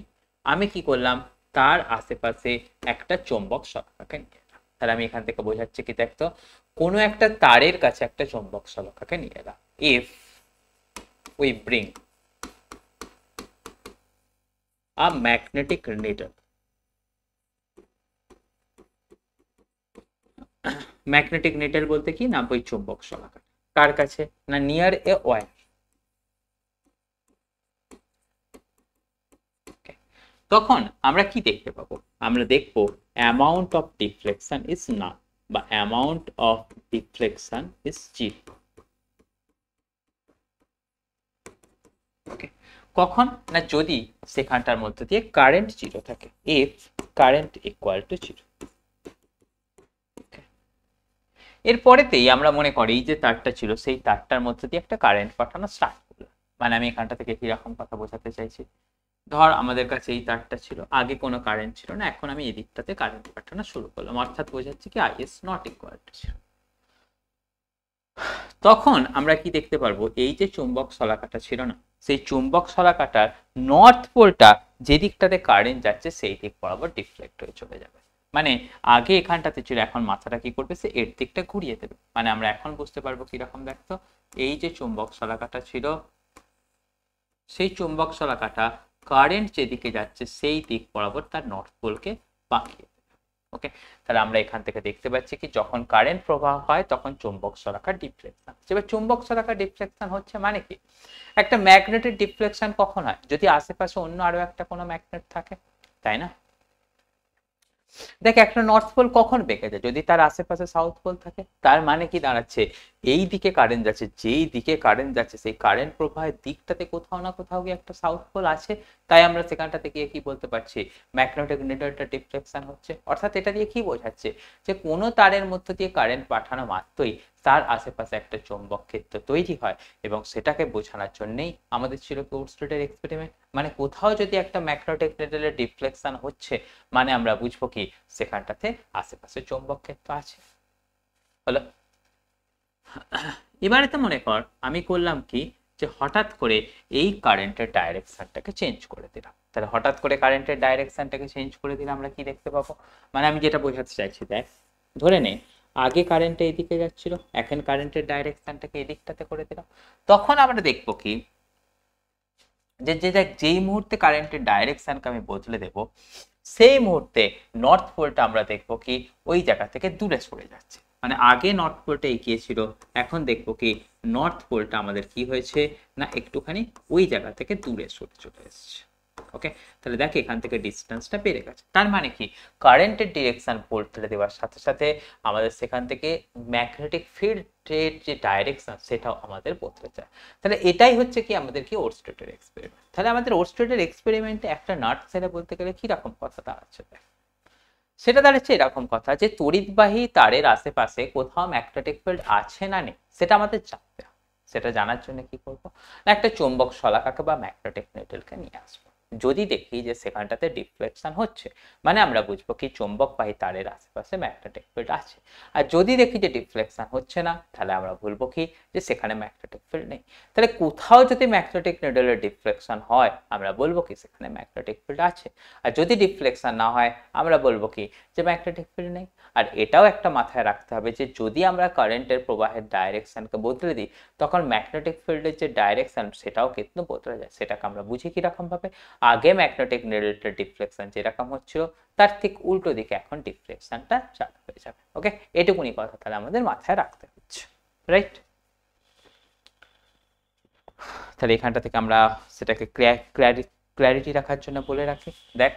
আমি কি করলাম তার আশেপাশে একটা চৌম্বক শলাকাকে নিয়ে এলাম। তাহলে আমি এখান থেকে বোঝাচ্ছি কি দেখতো কোনো একটা তারের কাছে একটা চৌম্বক শলাকাকে নিয়ে এলাম। If we bring a magnetic needle, magnetic needle বলতে কি না ওই চুম্বক শলাকা কার কাছে না নিয়ার এ ওয়্যার। তখন আমরা কি দেখতে পাবো? আমরা দেখবো অ্যামাউন্ট অফ ডিফ্লেকশন ইজ না বা amount of deflection is zero. Okay, কখন না যদি সেখানটার মধ্যে দিয়ে কারেন্ট জিরো থাকে। If current equal to zero. এরপরেতেই আমরা মনে করি এই যে তারটা ছিল সেই তারটার মধ্যে দিয়ে একটা কারেন্ট পাঠানো স্টার্ট করলাম। মানে আমি এখানটা থেকে কিরকম কথা বোঝাতে চাইছি, ধর আমাদের কাছে এই তারটা ছিল, আগে কোনো কারেন্ট ছিল না, এখন আমি এই দিকটাতে কারেন্ট পাঠানো শুরু করলাম, অর্থাৎ বোঝাচ্ছি কি I is not equal to zero. তখন আমরা কি দেখতে পারবো এই যে চুম্বক শলাকাটা ছিল না সেই চুম্বক শলাকাটার নর্থ পোলটা যে দিকটাতে কারেন্ট যাচ্ছে সেই দিক বরাবর ডিফ্লেক্ট হয়ে চলে যাবে। মানে আগে এখানটাতে ছিল, এখন মাথাটা কি করবে সে এর দিকটা ঘুরিয়ে দেবে। মানে আমরা এখন বুঝতে পারবো কিরকম দেখতো এই যে চুম্বক শলাকাটা ছিল সেই চুম্বক শলাকাটা কারেন্ট যেদিকে যাচ্ছে সেই দিক বরাবর তার নর্থ পোলকে বাঁকিয়ে দেবে। ওকে, তাহলে আমরা এখান থেকে দেখতে পাচ্ছি কি যখন কারেন্ট প্রবাহ হয় তখন চুম্বক শলাকার ডিফ্লেকশন। এবার চুম্বক শলাকার ডিফ্লেকশন হচ্ছে মানে কি একটা ম্যাগনেটের ডিফ্লেকশন কখন হয়? যদি আশেপাশে অন্য আরো একটা কোনো ম্যাগনেট থাকে, তাই না? দেখ একটা নর্থ পোল কখন বেঁকে যায়? যদি তার আশেপাশে সাউথ পোল থাকে। তার মানে কি দাঁড়াচ্ছে এই দিকে কারেন্ট যাচ্ছে, যেই দিকে কারেন্ট যাচ্ছে সেই কারেন্ট প্রবাহের দিকটাতে কোথাও না কোথাও গিয়ে একটা সাউথ পোল আছে, তাই আমরা সেখানটাতে গিয়ে কি বলতে পারছি, ম্যাগনেটিক নিডলটা ডিফ্লেকশন হচ্ছে। অর্থাৎ এটা দিয়ে কি বোঝাচ্ছে, যে কোনো তারের মধ্য দিয়ে কারেন্ট পাঠানো মাত্রই তার আশেপাশে একটা চৌম্বক ক্ষেত্র তৈরি হয়, এবং সেটাকে বোঝানোর জন্যই আমাদের ছিল ওরস্টেডের এক্সপেরিমেন্ট। মানে কোথাও যদি একটা ম্যাগনেটিক নিডলের ডিফ্লেকশন হচ্ছে, মানে আমরা বুঝবো কি সেখানটাতে আশেপাশে চৌম্বক ক্ষেত্র আছে। হলো। এবারে তো মনে কর আমি করলাম কি, যে হঠাৎ করে এই কারেন্টের ডাইরেকশনটাকে চেঞ্জ করে দিলাম। তাহলে হঠাৎ করে কারেন্টের ডাইরেকশনটাকে চেঞ্জ করে দিলে আমরা কি দেখতে পাবো, মানে আমি যেটা বোঝাতে চাইছি, দেখ ধরে নে আগে কারেন্টটা এদিকে যাচ্ছিল, এখন কারেন্টের ডাইরেকশনটাকে এদিকটাতে করে দিলাম। তখন আমরা দেখবো কি, যে দেখ যেই মুহূর্তে কারেন্টের ডাইরেকশনকে আমি বদলে দেব, সেই মুহূর্তে নর্থ পোলটা আমরা দেখবো কি ওই জায়গা থেকে দূরে সরে যাচ্ছে। মানে আগে নর্থ পোলটা এগিয়ে ছিল, এখন দেখবো কি নর্থ পোলটা আমাদের কি হয়েছে না একটুখানি ওই জায়গা থেকে দূরে সরে চলে এসেছে। ওকে, তাহলে দেখ এখান থেকে ডিস্টেন্সটা বেড়ে গেছে। তার মানে কি কারেন্টের ডিরেকশন বদলে দেওয়ার সাথে সাথে আমাদের সেখান থেকে ম্যাগনেটিক ফিল্ডের যে ডাইরেকশন সেটাও আমাদের বদলে যায়। তাহলে এটাই হচ্ছে কি আমাদের কি ওরস্টেডের এক্সপেরিমেন্ট। তাহলে আমাদের ওরস্টেডের এক্সপেরিমেন্টে একটা নাট ছেড়ে বলতে গেলে কি রকম কথা দাঁড়াচ্ছে, সেটা দাঁড়াচ্ছে এরকম কথা, যে তড়িৎবাহী তারের আশেপাশে কোথাও ম্যাগনেটিক ফিল্ড আছে না নেই সেটা আমাদের জানতে হবে। সেটা জানার জন্য কি করবো না একটা চৌম্বক শলাকাকে বা ম্যাগনেটিক নিডলকে নিয়ে আসবো। যদি দেখি যে সেখানটাতে ডিফ্লেকশন হচ্ছে, মানে আমরা বুঝবো কি চৌম্বকবাহী তারের আশেপাশে ম্যাগনেটিক ফিল্ড আছে। আর যদি দেখি যে ডিফ্লেকশন হচ্ছে না, তাহলে আমরা বলবো কি যে সেখানে ম্যাগনেটিক ফিল্ড নেই। তাহলে কোথাও যদি ম্যাগনেটিক নিডলের ডিফ্লেকশন হয়, আমরা বলবো কি সেখানে ম্যাগনেটিক ফিল্ড আছে। আর যদি ডিফ্লেকশন না হয়, আমরা বলবো কি যে ম্যাগনেটিক ফিল্ড নেই। আর এটাও একটা মাথায় রাখতে হবে যে যদি আমরা কারেন্টের প্রবাহের ডাইরেকশনকে বদলে দিই, তখন ম্যাগনেটিক ফিল্ডের যে ডাইরেকশন সেটাও কিন্তু বদলে যায়। সেটাকে আমরা বুঝি কিরকম ভাবে, আগে ম্যাগনেটিক নিডলটার ডিফ্লেকশন যেরকম হচ্ছিল তার ঠিক উল্টো দিকে এখন ডিফ্লেকশনটা চালু হয়ে যাবে। ওকে, এটুকুনি কথা তাহলে আমাদের মাথায় রাখতে হচ্ছে, রাইট? তাহলে এখানটা থেকে আমরা সেটাকে ক্ল্যারিটি রাখার জন্য বলে রাখি, দেখ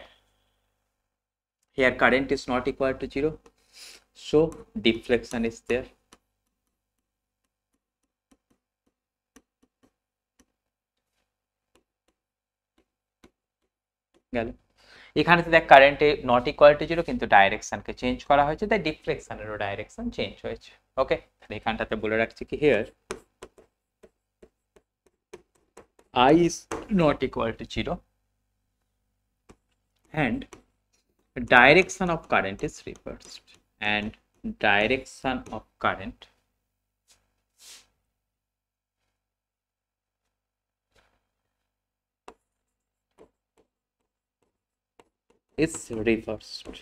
here current is not equal to 0, so deflection is there. গেল। এখানে তো দেখ কারেন্টে নট ইকুয়াল টু 0 কিন্তু ডাইরেকশনকে চেঞ্জ করা হয়েছে, তাই ডিফ্লেকশনেরও ডাইরেকশন চেঞ্জ হয়েছে। ওকে, তাহলে এখানটাতে বলে রাখছি কি here I is not equal to 0 and direction of current is reversed, and direction of current is reversed.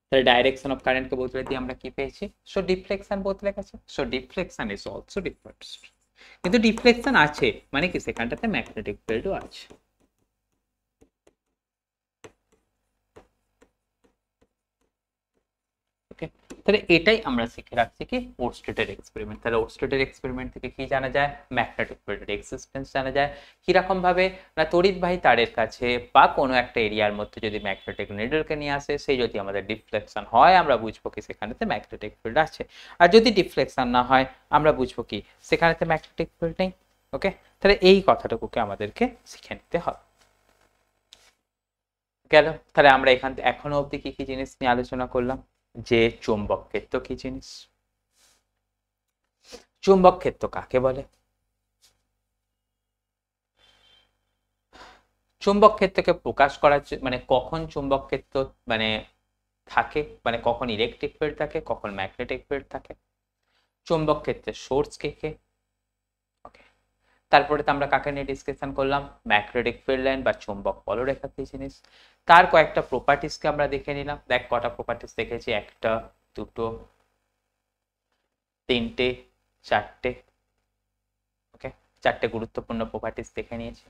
তাহলে ডাইরেকশন অফ কারেন্ট কে বদলে দিয়ে আমরা কি পেয়েছি, সো ডিফ্লেকশন বদলে গেছে, so deflection is also reversed. কিন্তু ডিফ্লেকশন আছে মানে কি সেখানটাতে ম্যাগনেটিক ফিল্ডও আছে। ওকে, তাহলে এটাই আমরা শিখে রাখছি কি ওরস্টেডের এক্সপেরিমেন্ট। তাহলে ওরস্টেডের এক্সপেরিমেন্ট থেকে কি জানা যায়, ম্যাগনেটিক ফিল্ডের এক্সিস্টেন্স জানা যায়। কিরকম ভাবে না তড়িৎবাহী তারের কাছে বা কোনো একটা এরিয়ার মধ্যে যদি ম্যাগনেটিক নিডলকে নিয়ে আসে, সেই যদি আমাদের ডিফ্লেকশন হয় আমরা বুঝবো কি সেখানেতে ম্যাগনেটিক ফিল্ড আছে। আর যদি ডিফ্লেকশন না হয় আমরা বুঝবো কি সেখানেতে ম্যাগনেটিক ফিল্ড নেই। ওকে, তাহলে এই কথাটুকুকে আমাদেরকে শিখে নিতে হবে। গেল। তাহলে আমরা এখান থেকে এখনো অবধি কি কি জিনিস নিয়ে আলোচনা করলাম, যে চৌম্বক ক্ষেত্র কি জিনিস, চুম্বক ক্ষেত্র কাকে বলে, চুম্বক ক্ষেত্রকে প্রকাশ করার মানে কখন চুম্বক ক্ষেত্র মানে থাকে, মানে কখন ইলেকট্রিক ফিল্ড থাকে, কখন ম্যাগনেটিক ফিল্ড থাকে, চুম্বক ক্ষেত্রের সোর্স কে কে। ওকে, তারপরে তো আমরা কাকে নিয়ে ডিসকাশন করলাম, ম্যাগনেটিক ফিল্ড লাইন বা চুম্বক বলরেখা কি জিনিস, তার কয়েকটা প্রপার্টিসকে আমরা দেখে নিলাম। দেখ কটা প্রপার্টিস দেখেছি, একটা দুটো তিনটে চারটে। ওকে, চারটে গুরুত্বপূর্ণ প্রপার্টিস দেখে নিয়েছি।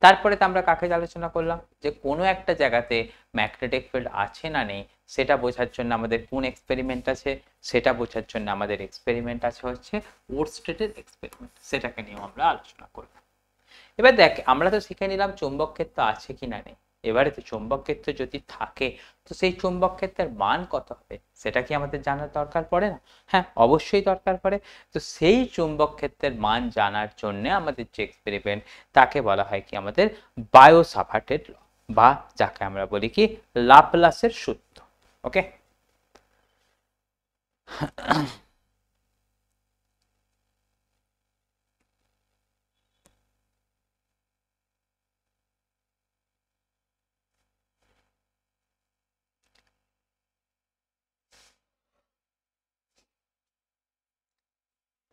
তারপরে তো আমরা কাকে আলোচনা করলাম, যে কোনো একটা জায়গাতে ম্যাগনেটিক ফিল্ড আছে না নেই সেটা বোঝার জন্য আমাদের কোন এক্সপেরিমেন্ট আছে, সেটা বোঝার জন্য আমাদের এক্সপেরিমেন্ট আছে হচ্ছে ওরস্টেডের এক্সপেরিমেন্ট, সেটাকে নিয়েও আমরা আলোচনা করব। এবার দেখ আমরা তো শিখে নিলাম চৌম্বক ক্ষেত্র আছে কি না নেই, এবারে তো চৌম্বক ক্ষেত্র যদি থাকে তো সেই চৌম্বক ক্ষেত্রের মান কত হবে সেটা কি আমাদের জানার দরকার পড়ে না? হ্যাঁ, অবশ্যই দরকার পড়ে। তো সেই চৌম্বক ক্ষেত্রের মান জানার জন্য আমাদের যে এক্সপেরিমেন্ট তাকে বলা হয় কি আমাদের বায়ো-সাভার্টের ল, বা যাকে আমরা বলি কি লাপ্লাসের সূত্র। ওকে,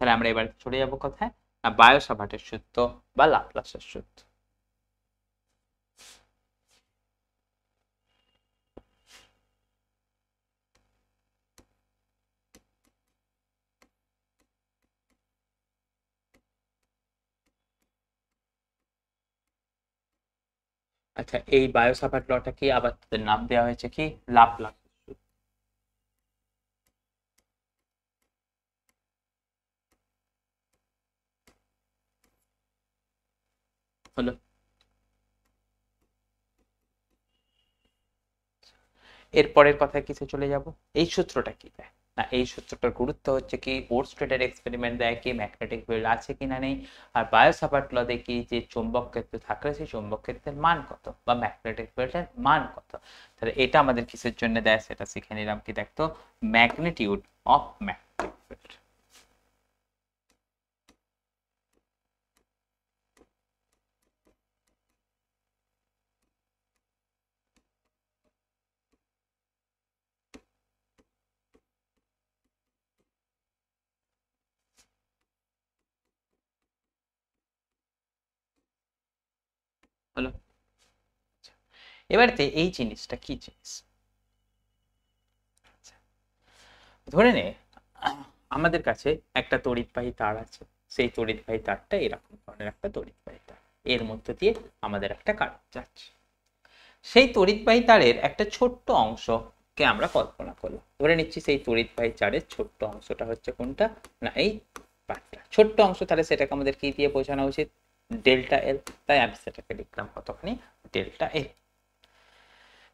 তাহলে আমরা এবার চলে যাব কোথায়? না, বায়ো-সাভার্টের সূত্র বা লাপ্লাসের সূত্র। আচ্ছা, এই বায়ো-সাভার্ট লটা কি আবার নাম দেওয়া হয়েছে কি লাপ্লাস সূত্র। হলো। এরপরের কথায় কিছু চলে যাব। এই সূত্রটা কি দেয়? না, এই সূত্রটার গুরুত্ব হচ্ছে কি ওরস্টেডের এক্সপেরিমেন্ট দেয় কি ম্যাগনেটিক ফিল্ড আছে কিনা নেই, আর বায়ো-সাভার্ট ল দেখি যে চৌম্বক ক্ষেত্র থাকলে সেই চৌম্বক ক্ষেত্রের মান কত বা ম্যাগনেটিক ফিল্ডের মান কত। তাহলে এটা আমাদের কিসের জন্য দেয় সেটা শিখে নিলাম। কি দেখতো, ম্যাগনিটিউড অফ ম্যাগনেটিক ফিল্ড। হলো। এবারে এই জিনিসটা কি জিনিস? ধরে নে আমাদের কাছে একটা তড়িৎবাহী তার আছে। সেই তড়িৎবাহী তারটা এরকম ধরনের একটা তড়িৎবাহী তার, এর মধ্য দিয়ে আমাদের একটা কারেন্ট যাচ্ছে। সেই তড়িৎবাহী তারের একটা ছোট্ট অংশকে আমরা কল্পনা করলাম। ধরে নিচ্ছি সেই তড়িৎবাহী তারের ছোট্ট অংশটা হচ্ছে কোনটা? না, এই পার্টটা ছোট্ট অংশ। তাহলে সেটাকে আমাদের কি দিয়ে বোঝানো উচিত? Delta L. তাই আমি সেটাকে লিখলাম কতখানি? Delta L.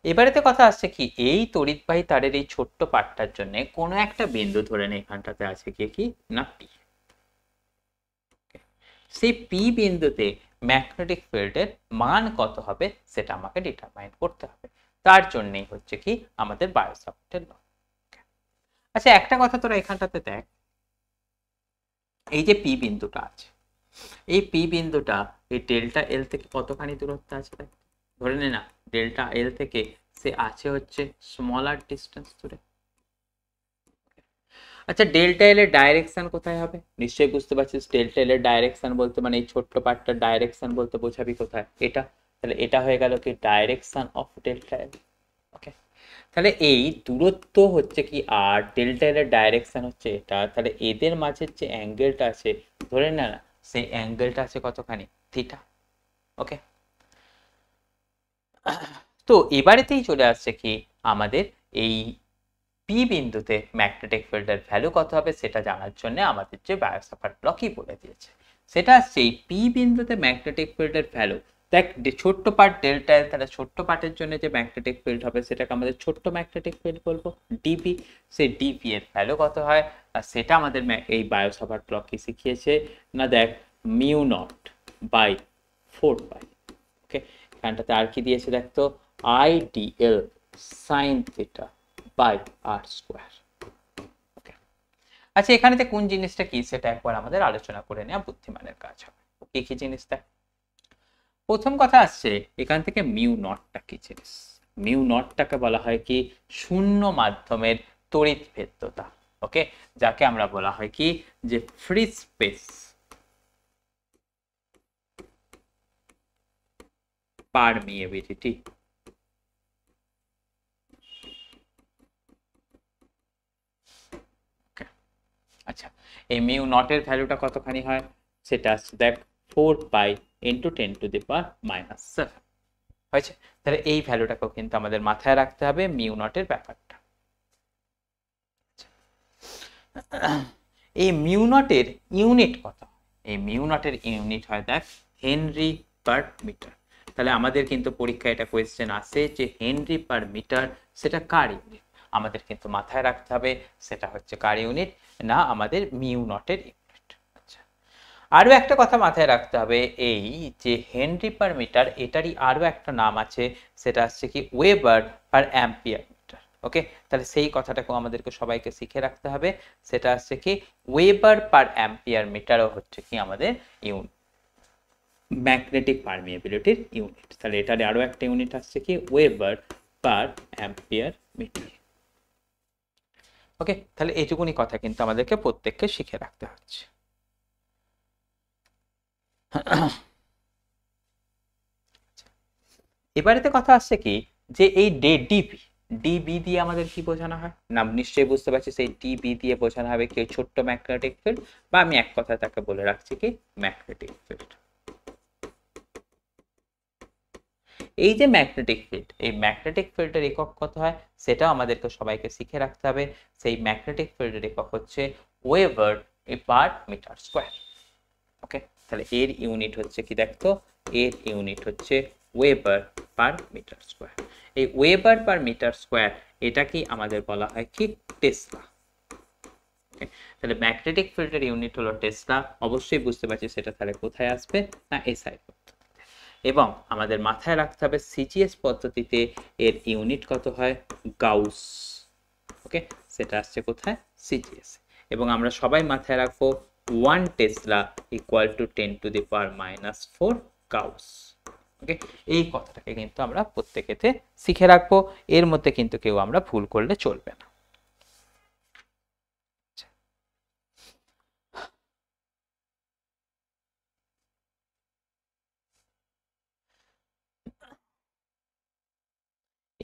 এবারেতে কথা আসছে কি এই তড়িৎবাহী তারের এই ছোট্ট পার্টটার জন্য কোনো একটা বিন্দু ধরে নে এখানটাতে আছে কি না পি। সেই পি বিন্দুতে ম্যাগনেটিক ফিল্ডের মান কত হবে সেটা আমাকে ডিটারমাইন করতে হবে। তার জন্যই হচ্ছে কি আমাদের বায়ো-সাভার্টের ল। আচ্ছা, একটা কথা তোরা এখানটাতে দেখ, এই যে পি বিন্দুটা আছে, এই পি বিন্দুটা এই ডেল্টা এল থেকে কতখানি দূরত্বে আছে দেখ। ধরে নে না ডেল্টা এল থেকে সে আছে হচ্ছে স্মলার ডিস্টেন্স দূরে। আচ্ছা, ডেল্টা এল এর ডাইরেকশন কোথায় হবে? নিশ্চয়ই বুঝতে পারছিস ডেল্টা এল এর ডাইরেকশন বলতে মানে এই ছোট্ট পার্টটার ডাইরেকশন বলতে বোঝাবি কোথায়? এটা। তাহলে এটা হয়ে গেল কি ডাইরেকশন অফ ডেল্টা এল। ওকে, তাহলে এই দূরত্ব হচ্ছে কি আর ডেল্টা এল এর ডাইরেকশন হচ্ছে এটা। তাহলে এদের মাঝের যে অ্যাঙ্গেলটা আছে ধরে না না সেই অ্যাঙ্গেলটা আছে কতখানি? থিটা। ওকে, তো এবারেতেই চলে আসছে কি আমাদের এই পি বিন্দুতে ম্যাগনেটিক ফিল্ডের ভ্যালু কত হবে সেটা জানার জন্য আমাদের যে বায়ো-সাভার্ট ল কি বলে দিয়েছে সেটা আসছে এই পি বিন্দুতে ম্যাগনেটিক ফিল্ডের ভ্যালু। দেখ ছোট্ট পার্ট ডেল্টা এল, তাহলে ছোট্ট পার্টের জন্য যে ম্যাগনেটিক ফিল্ড হবে সেটাকে আমাদের ছোট্ট ম্যাগনেটিক ফিল্ড বলবো ডিপি। সেই ডিপি এর ভ্যালু কত হয় আর সেটা আমাদের এই বায়ো-সাভার্ট ল কি শিখিয়েছে না, দেখ mu naught by 4 pi. Okay, এখানটাতে আর কি দিয়েছে দেখতো, I D L sine theta by R square. Okay, আচ্ছা এখানেতে কোন জিনিসটা কি সেটা একবার আমাদের আলোচনা করে নেওয়া বুদ্ধিমানের কাজ হবে। কি কি জিনিসটা? প্রথম কথা আসছে এখান থেকে মিউ নটটা কি জিনিস? মিউ নটটাকে বলা হয় কি শূন্য মাধ্যমের তড়িৎ ভেদ্যতা। ওকে, যাকে আমরা বলা হয় কি যে ফ্রি স্পেস পারমিয়েবিলিটি। আচ্ছা, এই মিউ নটের ভ্যালুটা কতখানি হয় সেটা আসছে দেখ 4 পাই ইন্টু 10⁻⁻⁷ হয়েছে। তাহলে এই ভ্যালুটাকেও কিন্তু আমাদের মাথায় রাখতে হবে মিউ নটের ব্যাপারটা। এই মিউ নটের ইউনিট কত? এই মিউ নটের ইউনিট হয় দেখ হেনরি পার মিটার। তাহলে আমাদের কিন্তু পরীক্ষায় এটা কোয়েশ্চেন আসে যে হেনরি পার মিটার সেটা কার ইউনিট, আমাদের কিন্তু মাথায় রাখতে হবে সেটা হচ্ছে কার ইউনিট, না আমাদের মিউ নটের ইউনিট। আচ্ছা, আরো একটা কথা মাথায় রাখতে হবে, এই যে হেনরি পার মিটার এটারই আরো একটা নাম আছে, সেটা হচ্ছে কি ওয়েবার পার অ্যাম্পিয়ার মিটার। ওকে, তাহলে সেই কথাটাকেও আমাদেরকে সবাইকে শিখে রাখতে হবে, সেটা হচ্ছে কি ওয়েবার পার অ্যাম্পিয়ার মিটারও হচ্ছে কি আমাদের ইউনিট, ম্যাগনেটিক পারমিয়াবিলিটির ইউনিট। তাহলে এটার আরো একটা ইউনিট আসছে কি ওয়েবার পার অ্যাম্পিয়ার মিটার। ওকে, তাহলে এইটুকুনি কথা কিন্তু আমাদেরকে প্রত্যেককে শিখে রাখতে হচ্ছে। এবারেতে কথা আসছে কি যে এই ডিবি, ডিবি দিয়ে আমাদের কি বোঝানো হয় না, নিশ্চয়ই বুঝতে পারছি সেই ডিবি দিয়ে বোঝানো হবে কি ছোট্ট ম্যাগনেটিক ফিল্ড, বা আমি এক কথায় তাকে বলে রাখছি কি ম্যাগনেটিক ফিল্ড। এই যে ম্যাগনেটিক ফিল্ড, এই ম্যাগনেটিক ফিল্ডের একক কত হয় সেটাও আমাদেরকে সবাইকে শিখে রাখতে হবে। সেই ম্যাগনেটিক ফিল্ডের একক হচ্ছে ওয়েবার পার মিটার স্কোয়ার। ওকে, তাহলে এর ইউনিট হচ্ছে কি দেখতো, এর ইউনিট হচ্ছে ওয়েবার পার মিটার স্কোয়ার। এই ওয়েবার পার মিটার স্কোয়ার এটা কি আমাদের বলা হয় কি টেসলা। তাহলে ম্যাগনেটিক ফিল্ডের ইউনিট হলো টেসলা, অবশ্যই বুঝতে পারছি সেটা তাহলে কোথায় আসবে না এসআই পদ্ধতিতে। এবং আমাদের মাথায় রাখতে হবে সিজিএস পদ্ধতিতে এর ইউনিট কত হয় গাউস। ওকে, সেটা আসছে কোথায় সিজিএস। এবং আমরা সবাই মাথায় রাখবো 1 tesla equal to 10 to the power -4 gauss. Okay, এই কথাটাকে কিন্তু আমরা প্রত্যেকেতে শিখে রাখবো, এর মধ্যে কিন্তু কেউ আমরা ভুল করলে চলবে না।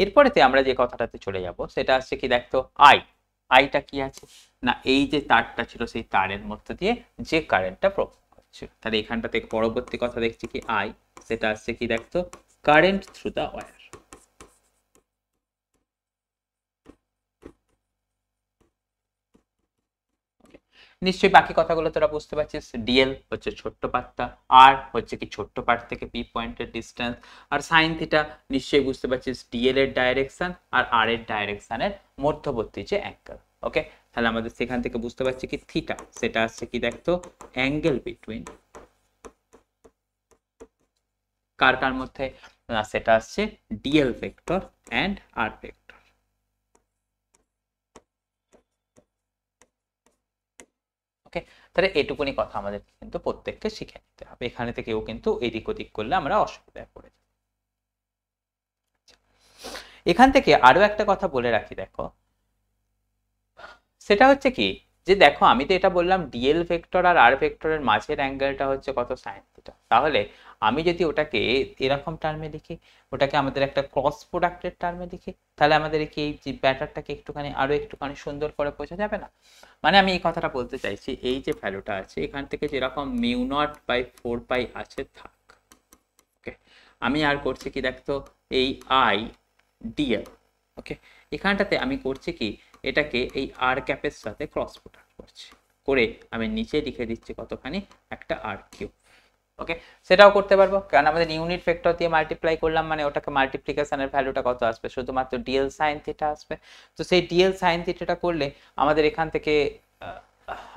এরপরেতে আমরা যে কথাটাতে চলে যাব সেটা হচ্ছে কি দেখতো আই, আইটা কি আছে না এই যে তারটা ছিল সেই তারের মধ্যে দিয়ে যে কারেন্টটা প্রবাহ হচ্ছিল, তাহলে এখানটা থেকে পরবর্তী কথা দেখছি কি আই, সেটা আসছে কি দেখতো কারেন্ট থ্রু দা ওয়্যার। নিশ্চয়ই বাকি কথাগুলো তোরা বুঝতে পারছিস, ডিএল হচ্ছে ছোট্ট পার্টটা, আর হচ্ছে কি ছোট্ট পার্ট থেকে পি পয়েন্টের ডিস্টেন্স, আর সাইন থিটা নিশ্চয়ই বুঝতে পারছিস ডিএল এর ডাইরেকশন আর আর এর ডাইরেকশনের মধ্যবর্তী যে অ্যাঙ্গেল। ওকে, তাহলে আমাদের সেখান থেকে বুঝতে পারছি কি থিটা সেটা আসছে কি দেখতো অ্যাঙ্গেল বিটুইন কার কার মধ্যে, সেটা আসছে DL vector and R vector. Okay, তাহলে এটুকুনি কথা আমাদের কিন্তু প্রত্যেককে শিখে নিতে হবে, এখানে থেকেও কিন্তু এদিক ওদিক করলে আমরা অসুবিধায় পড়ে যাব। এখান থেকে আরো একটা কথা বলে রাখি দেখো, সেটা হচ্ছে কি যে দেখো আমি তো এটা বললাম ডিএল ভেক্টর আর আর ভেক্টরের মাঝের অ্যাঙ্গেলটা হচ্ছে কত সাইন থিটা, তাহলে আমি যদি ওটাকে এরকম টার্মে লিখি, ওটাকে আমাদের একটা ক্রস প্রোডাক্টের টার্মে লিখি, তাহলে আমাদের কি এই যে ব্যাটারটাকে একটুখানি আরো একটুখানি সুন্দর করে বোঝা যাবে না। মানে আমি এই কথাটা বলতে চাইছি এই যে ভ্যালুটা আছে এখান থেকে যেরকম μ0/4π আছে থাক। ওকে, আমি আর করছি কি দেখতো এই আই ডিএল। ওকে, এখানটাতে আমি করছি কি এটাকে এই আর ক্যাপের সাথে ক্রস প্রোডাক্ট করছি, করে আমি নিচে লিখে দিচ্ছি কতখানি একটা আর কিউব। ওকে, সেটাও করতে পারবো কারণ আমাদের ইউনিট ভেক্টর দিয়ে মাল্টিপ্লাই করলাম মানে ওটাকে মাল্টিপ্লিকেশনের ভ্যালুটা কত আসবে শুধুমাত্র ডিএল সাইন থিটা আসবে। তো সেই ডিএল সাইন থিটাটা করলে আমাদের এখান থেকে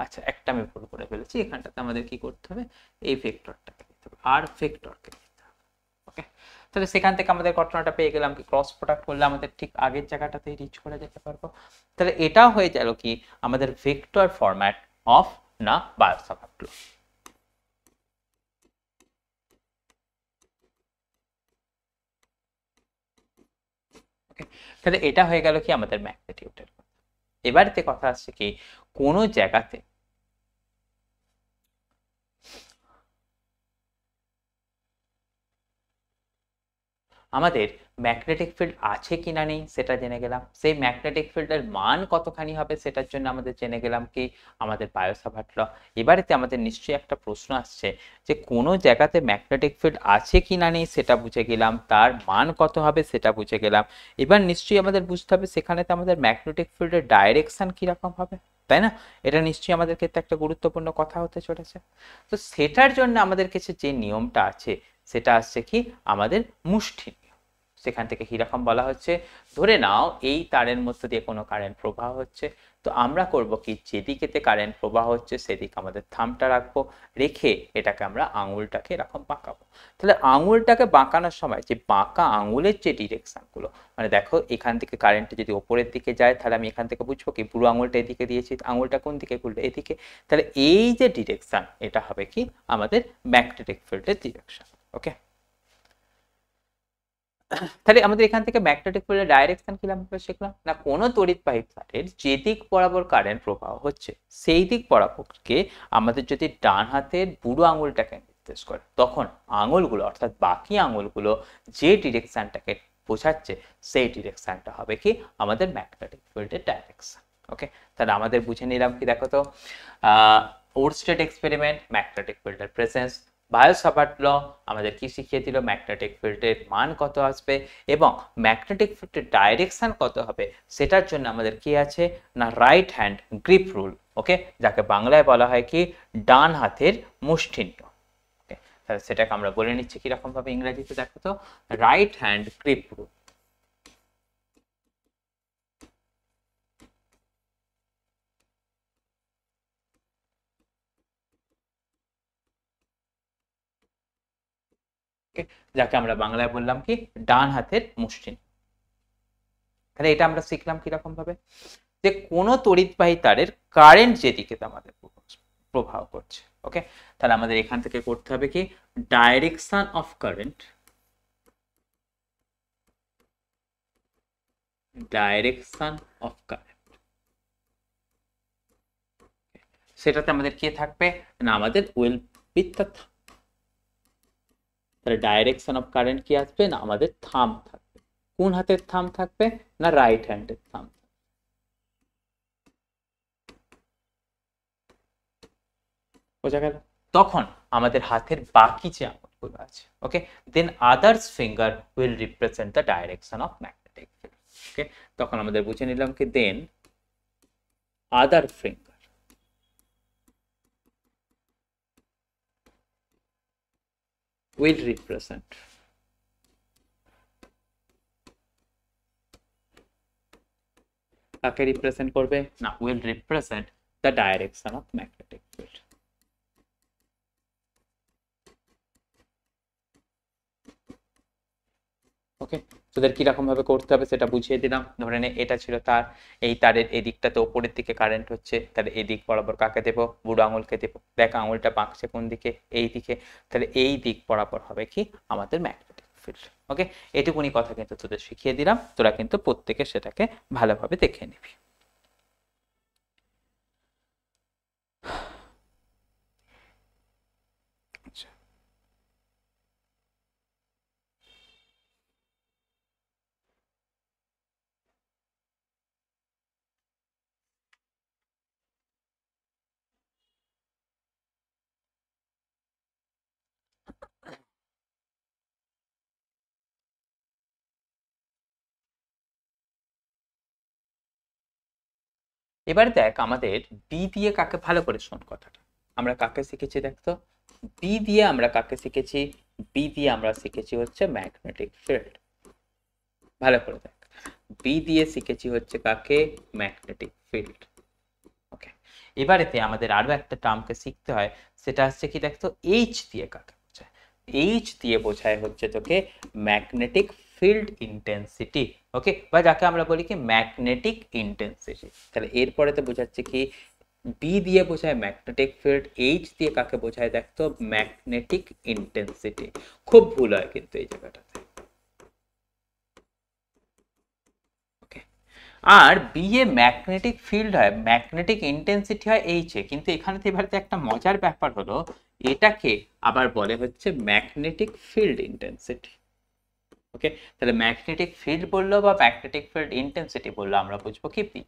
আচ্ছা একটা আমি ভুল করে ফেলেছি, এখানটাতে আমাদের কি করতে হবে এই ভেক্টরটাকে দিতে হবে আর ভেক্টরকে দিতে হবে। ওকে, তাহলে সেখান থেকে আমাদের ঘটনাটা পেয়ে গেলাম কি ক্রস প্রোডাক্ট করলে আমাদের ঠিক আগের জায়গাটাতেই রিচ করে যেতে পারবো। তাহলে এটা হয়ে গেল কি আমাদের ভেক্টর ফরম্যাট অফ না বায়োসাভার্ট ল। তাহলে এটা হয়ে গেল কি আমাদের ম্যাগনিটিউডের কথা। এবারেতে কথা আসছে কি কোনো জায়গাতে আমাদের ম্যাগনেটিক ফিল্ড আছে কিনা নেই সেটা জেনে গেলাম, সেই ম্যাগনেটিক ফিল্ডের মান কতখানি হবে সেটার জন্য আমাদের জেনে গেলাম কি আমাদের বায়োসাভার্ট ল। এবারেতে আমাদের নিশ্চয়ই একটা প্রশ্ন আসছে যে কোনো জায়গাতে ম্যাগনেটিক ফিল্ড আছে কিনা নেই সেটা বুঝে গেলাম, তার মান কত হবে সেটা বুঝে গেলাম, এবার নিশ্চয়ই আমাদের বুঝতে হবে সেখানেতে আমাদের ম্যাগনেটিক ফিল্ডের ডাইরেকশন কিরকম হবে, তাই না? এটা নিশ্চয়ই আমাদের ক্ষেত্রে একটা গুরুত্বপূর্ণ কথা হতে চলেছে। তো সেটার জন্য আমাদের কাছে যে নিয়মটা আছে সেটা আসছে কি আমাদের মুষ্টি। সেখান থেকে কিরকম বলা হচ্ছে, ধরে নাও এই তারের মধ্যে দিয়ে কোনো কারেন্ট প্রবাহ হচ্ছে, তো আমরা করব কি, যেদিকেতে কারেন্ট প্রবাহ হচ্ছে সেদিকে আমাদের থামটা রাখবো, রেখে এটাকে আমরা আঙুলটাকে এরকম বাঁকাবো। তাহলে আঙুলটাকে বাঁকানোর সময় যে বাঁকা আঙুলের যে ডিরেকশনগুলো, মানে দেখো এখান থেকে কারেন্ট যদি ওপরের দিকে যায় তাহলে আমি এখান থেকে বুঝবো কি বুড়ো আঙুলটা এদিকে দিয়েছি, আঙুলটা কোন দিকে ঘুরলো, এদিকে। তাহলে এই যে ডিরেকশন, এটা হবে কি আমাদের ম্যাগনেটিক ফিল্ডের ডিরেকশন। ওকে, তাহলে আমাদের এখান থেকে ম্যাগনেটিক ফিল্ডের ডাইরেকশন কিভাবে শিখলাম না, কোনো তড়িৎবাহী তারের যে দিক বরাবর কারেন্ট প্রবাহ হচ্ছে সেই দিক বরাবরকে আমাদের যদি ডান হাতের বুড়ো আঙুলটাকে নির্দেশ করে, তখন আঙুলগুলো অর্থাৎ বাকি আঙুলগুলো যে ডিরেকশনটাকে বোঝাচ্ছে সেই ডিরেকশনটা হবে কি আমাদের ম্যাগনেটিক ফিল্ডের ডাইরেকশন। ওকে, তাহলে আমাদের বুঝে নিলাম কি, দেখো তো ওরস্টেড এক্সপেরিমেন্ট, ম্যাগনেটিক ফিল্ডের প্রেজেন্স। বায়োসাভার্ট ল আমাদের কি শিখিয়ে দিল, ম্যাগনেটিক ফিল্ডের মান কত আসবে এবং ম্যাগনেটিক ফিল্ডের ডাইরেকশন কত হবে, সেটার জন্য আমাদের কি আছে না রাইট হ্যান্ড গ্রিপ রুল। ওকে, যাকে বাংলায় বলা হয় কি ডান হাতের মুষ্টি নিয়ম। ওকে, তাহলে সেটাকে আমরা বলে নিচ্ছি কিরকম ভাবে ইংরেজিতে, দেখো তো রাইট হ্যান্ড গ্রিপ রুল। যাকে আমরা বাংলায় বললাম কি ডান হাতের মুষ্টি। তাহলে এটা আমরা শিখলাম কিরকম ভাবে, যে কোনো তড়িৎবাহী তারের কারেন্ট যেদিকে আমাদের প্রবাহ করছে। ওকে, তাহলে আমাদের এখান থেকে করতে হবে কি direction of current, direction of current, সেটাতে আমাদের কি থাকবে না আমাদের উইল উইথ দ্য থাম। তাহলে ডাইরেকশন অফ কারেন্ট কি আসবে না আমাদের থাম থাকবে। কোন হাতের থাম থাকবে না রাইট হ্যান্ডের থাম। বোঝা গেল? তখন আমাদের হাতের বাকি যে আঙুলগুলো আছে, okay, then others finger will represent the direction of magnetic field. Okay, তখন আমাদের বুঝে নিলাম কি then other finger will represent, কাকে রিপ্রেজেন্ট করবে না will represent the direction of magnetic field. Okay, তোদের কিরকম ভাবে করতে হবে সেটা বুঝিয়ে দিলাম। ধরে নে এটা ছিল তার, এই তারের এদিকটাতে ওপরের দিকে কারেন্ট হচ্ছে, তাহলে এই দিক বরাবর কাকে দেবো বুড়ো আঙুলকে দেবো। দেখ আঙুলটা বাঁকছে কোন দিকে, এই দিকে, তাহলে এই দিক বরাবর হবে কি আমাদের ম্যাগনেটিক ফিল্ড। ওকে, এটুকুনি কথা কিন্তু তোদের শিখিয়ে দিলাম, তোরা কিন্তু প্রত্যেকে সেটাকে ভালোভাবে দেখে নিবি। আচ্ছা, এবারে দেখ আমাদের বি দিয়ে কাকে, ভালো করে শোন কথাটা, আমরা কাকে শিখেছি দেখতো, বি দিয়ে আমরা কাকে শিখেছি, বি দিয়ে আমরা শিখেছি হচ্ছে ম্যাগনেটিক ফিল্ড। ভালো করে দেখ, বি দিয়ে শিখেছি হচ্ছে কাকে ম্যাগনেটিক ফিল্ড। ওকে, এবারেতে আমাদের আরো একটা টার্মকে শিখতে হয়, সেটা হচ্ছে কি দেখতো এইচ দিয়ে কাকে বোঝায়। এইচ দিয়ে বোঝায় হচ্ছে তোকে ম্যাগনেটিক ফিল্ড ইন্টেন্সিটি। ওকে, বা যাকে আমরা বলি কি ম্যাগনেটিক ইন্টেন্সিটি। তাহলে এরপরে তো বোঝাচ্ছে কি বি দিয়ে বোঝায় ম্যাগনেটিক ফিল্ড, এইচ দিয়ে কাকে বোঝায় দেখতো ম্যাগনেটিক ইন্টেন্সিটি। খুব ভুল হয় কিন্তু এই জায়গাটাতে। ওকে, আর বি এ ম্যাগনেটিক ফিল্ড হয়, ম্যাগনেটিক ইন্টেন্সিটি হয় এইচ এ, কিন্তু এখানে তো এবারে একটা মজার ব্যাপার হলো, এটাকে আবার বলে হচ্ছে ম্যাগনেটিক ফিল্ড ইন্টেন্সিটি। ওকে, তাহলে ম্যাগনেটিক ফিল্ড বললো বা ম্যাগনেটিক ফিল্ড ইন্টেন্সিটি বললো আমরা বুঝবো কি পি,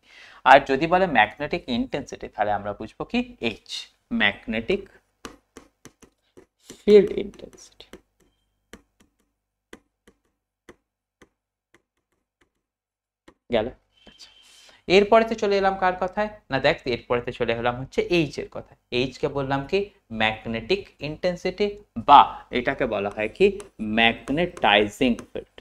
আর যদি বলে ম্যাগনেটিক ইন্টেন্সিটি তাহলে আমরা বুঝবো কি এইচ, ম্যাগনেটিক ফিল্ড ইন্টেন্সিটি। গেল? আচ্ছা, এরপরেতে চলে এলাম কার কথায়, না দেখ এরপরেতে চলে এলাম হচ্ছে এইচ এর কথায়। এইচ কে বললাম কি ম্যাগনেটিক ইন্টেন্সিটি, বা এটাকে বলা হয় কি ম্যাগনেটাইজিং ফিল্ড।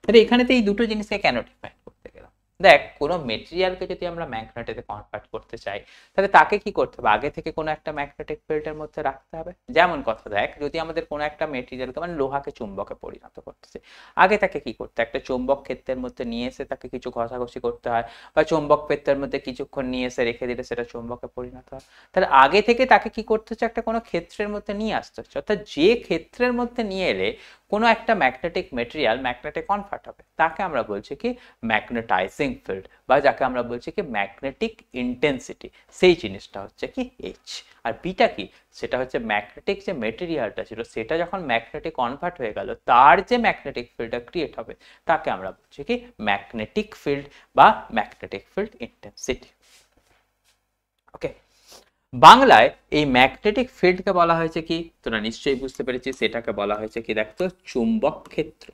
তাহলে এখানে তো এই দুটো জিনিসকে কেন ডিফাইন করতে গেলাম, দেখ কোনো মেটেরিয়ালকে যদি আমরা ম্যাগনেটিকে কনভার্ট করতে চাই তাহলে তাকে কি করতে হবে, আগে থেকে কোনো একটা ম্যাগনেটিক ফিল্ডের মধ্যে রাখতে হবে। যেমন কথা দেখ, যদি আমাদের কোনো একটা মেটেরিয়ালকে মানে লোহাকে চুম্বকে পরিণত করতেছে, আগে তাকে কি করতে, একটা চৌম্বক ক্ষেত্রের মধ্যে নিয়ে এসে তাকে কিছু ঘষাঘষি করতে হয়, বা চৌম্বক ক্ষেত্রের মধ্যে কিছুক্ষণ নিয়ে এসে রেখে দিলে সেটা চৌম্বকে পরিণত হয়। তাহলে আগে থেকে তাকে কি করতে হচ্ছে, একটা কোনো ক্ষেত্রের মধ্যে নিয়ে আসতে হচ্ছে, অর্থাৎ যে ক্ষেত্রের মধ্যে নিয়ে এলে কোনো একটা ম্যাগনেটিক মেটেরিয়াল ম্যাগনেটে কনভার্ট হবে তাকে আমরা বলছি কি ম্যাগনেটাইজিং ফিল্ড, বা যাকে আমরা বলছি কি ম্যাগনেটিক ইন্টেন্সিটি, সেই জিনিসটা হচ্ছে কি এইচ। আর বিটা কি, সেটা হচ্ছে ম্যাগনেটিক যে মেটেরিয়ালটা ছিল সেটা যখন ম্যাগনেটে কনভার্ট হয়ে গেল তার যে ম্যাগনেটিক ফিল্ডটা ক্রিয়েট হবে তাকে আমরা বলছি কি ম্যাগনেটিক ফিল্ড বা ম্যাগনেটিক ফিল্ড ইন্টেন্সিটি। ওকে, বাংলায় এই ম্যাগনেটিক ফিল্ডকে বলা হয়েছে কি, তোরা নিশ্চয়ই বুঝতে পেরেছিস, সেটাকে বলা হয়েছে কি দেখতো চুম্বক ক্ষেত্র।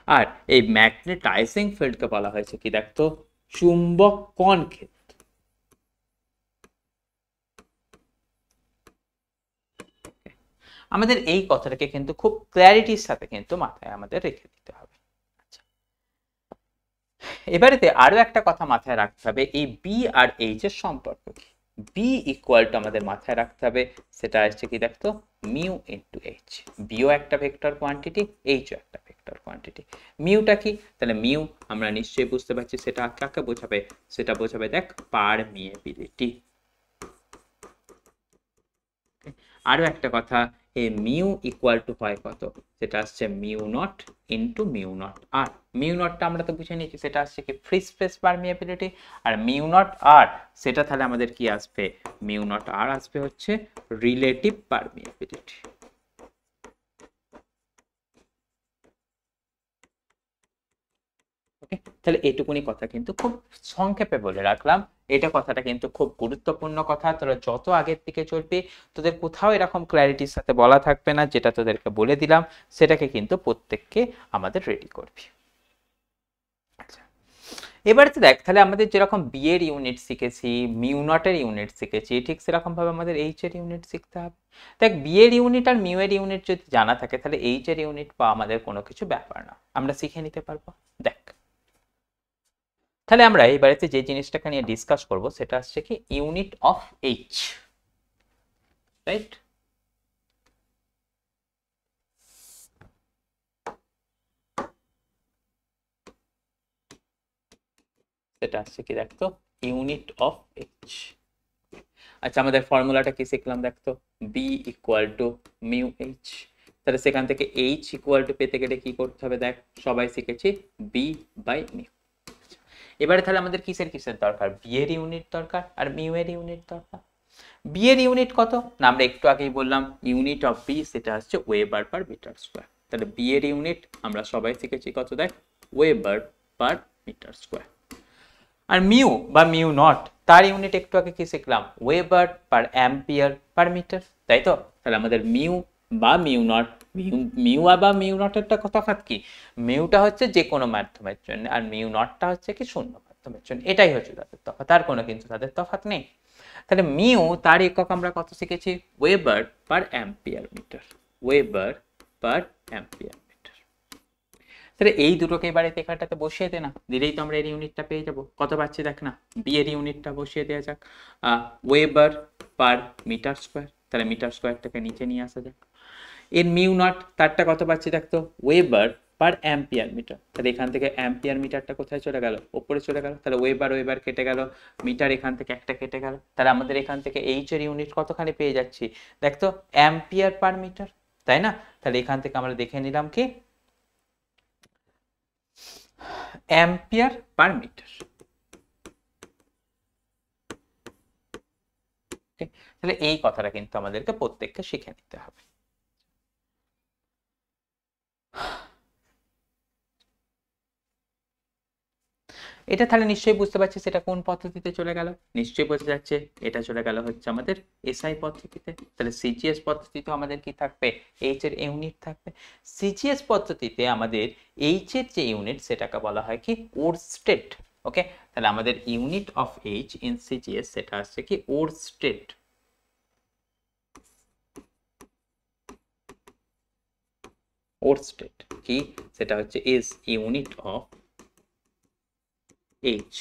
আর এই ম্যাগনেটাইজিং ফিল্ডকে বলা হয়েছে কি দেখতো চুম্বকন ক্ষেত্র। আমাদের এই কথাটাকে কিন্তু খুব ক্ল্যারিটির সাথে কিন্তু মাথায় আমাদের রেখে দিতে হবে। এবারেতে আরো একটা কথা মাথায় রাখতে হবে, এই বি আর এইচ এর সম্পর্ক কি। বি ইকুয়াল টু আমাদের মাথায় রাখতে হবে, সেটা আসছে কি দেখতো মিউ ইন্টু এইচ। বিও একটা ভেক্টর কোয়ান্টিটি, এইচও একটা ভেক্টর কোয়ান্টিটি। মিউটা কি, তাহলে মিউ আমরা নিশ্চয়ই বুঝতে পারছি সেটা কাকে বোঝাবে, সেটা বোঝাবে দেখ পারমিয়েবিলিটি। আরো একটা কথা, এই মিউ ইকুয়াল টু হয় কত, সেটা আসছে mu naught into mu naught R. Mu নটটা আমরা তো বুঝে নিয়েছি, সেটা আসছে কি ফ্রি স্পেস পারমিয়াবিলিটি। আর মিউ নট আর সেটা তাহলে আমাদের কি আসবে, মিউ নট আর আসবে হচ্ছে রিলেটিভ পারমিয়াবিলিটি। ওকে, তাহলে এইটুকুনি কথা কিন্তু খুব সংক্ষেপে বলে রাখলাম। এটা কথাটা কিন্তু খুব গুরুত্বপূর্ণ কথা, তোরা যত আগের দিকে চলবি তোদের কোথাও এরকম ক্ল্যারিটির সাথে বলা থাকবে না, যেটা তোদেরকে বলে দিলাম সেটাকে কিন্তু প্রত্যেককে আমাদের রেডি করবি। আচ্ছা, এবার তো দেখ, তাহলে আমাদের যেরকম বি এর ইউনিট শিখেছি, মিউ নটের ইউনিট শিখেছি, ঠিক সেরকম ভাবে আমাদের এইচ এর ইউনিট শিখতে হবে। দেখ বি এর ইউনিট আর মিউ এর ইউনিট যদি জানা থাকে তাহলে এইচ এর ইউনিট বা আমাদের কোনো কিছু ব্যাপার না, আমরা শিখে নিতে পারবো। দেখ তাহলে আমরা এই বাড়িতে যে জিনিসটাকে নিয়ে ডিসকাস করব সেটা হচ্ছে কি ইউনিট অফ এইচ, রাইট। সেটা হচ্ছে কি দেখতো ইউনিট অফ এইচ। আচ্ছা, আমাদের ফর্মুলাটা কি শিখলাম দেখতো, B equal to mu H. তাহলে সেখান থেকে এইচ ইকুয়াল টু পেতে গেলে কি করতে হবে, দেখ সবাই শিখেছি বি বাই মিউ। এবারে তাহলে আমাদের কিসের কিসের দরকার, বি এর ইউনিট দরকার আর মিউ এর ইউনিট দরকার। বি এর ইউনিট কত না, আমরা একটু আগেই বললাম ইউনিট অফ বি সেটা হচ্ছে ওয়েবার পার মিটার স্কোয়ার। তাহলে বি এর ইউনিট আমরা সবাই শিখেছি কত, দেখ ওয়েবার পার মিটার স্কোয়ার। আর মিউ বা মিউ নট তার ইউনিট একটু আগে কি শিখলাম, weber per ampere per metre, তাই তো। তাহলে আমাদের মিউ বা মিউ নট, মিউ বা মিউ নটেরটা তফাৎ কি, মিউটা হচ্ছে যে কোনো মাধ্যমের জন্য আর মিউ নটটা হচ্ছে কি শূন্য মাধ্যমের জন্য, এটাই হচ্ছে তাদের তফাৎ, আর কোনো কিন্তু তাদের তফাৎ নেই। তাহলে মিউ তার একক আমরা কত শিখেছি, weber per ampere metre, weber per ampere metre. তাহলে এই দুটোকে এবারে এখানটাতে বসিয়ে দে না, দিলেই তো আমরা এর ইউনিটটা পেয়ে যাবো। কত পাচ্ছি দেখ না, বি এর ইউনিটটা বসিয়ে দেওয়া যাক, ওয়েবার পার মিটার স্কোয়ার। তাহলে মিটার স্কোয়ারটাকে নিচে নিয়ে আসা যাক। এর মিউ নট তারটা কত পাচ্ছি দেখতো, ওয়েবার পার অ্যাম্পিয়ার মিটার। তাহলে এখান থেকে অ্যাম্পিয়ার মিটারটা কোথায় চলে গেল, ওপরে চলে গেল। তাহলে ওয়েবার ওয়েবার কেটে গেল, মিটার এখান থেকে একটা কেটে গেল। তাহলে আমাদের এখান থেকে এইচ এর ইউনিট কতখানি পেয়ে যাচ্ছি দেখতো, অ্যাম্পিয়ার পার মিটার, তাই না। তাহলে এখান থেকে আমরা দেখে নিলাম কি অ্যাম্পিয়ার পার মিটার। তাহলে এই কথাটা কিন্তু আমাদেরকে প্রত্যেককে শিখে নিতে হবে। এটা তাহলে নিশ্চয়ই বুঝতে পারছি সেটা কোন পদ্ধতিতে চলে গেল, নিশ্চয়ই বোঝা যাচ্ছে এটা চলে গেল হচ্ছে আমাদের এসআই পদ্ধতিতে। তাহলে সিজিএস পদ্ধতিতে আমাদের কি থাকবে, এইচ এর ইউনিট থাকবে। সিজিএস পদ্ধতিতে আমাদের এইচ এর যে ইউনিট সেটাকে বলা হয় কি ওরস্টেড। ওকে, তাহলে আমাদের unit of H in CGS সেটা আসছে কি ওরস্টেড। ওরস্টেড কি, সেটা হচ্ছে ইজ ইউনিট অফ এইচ।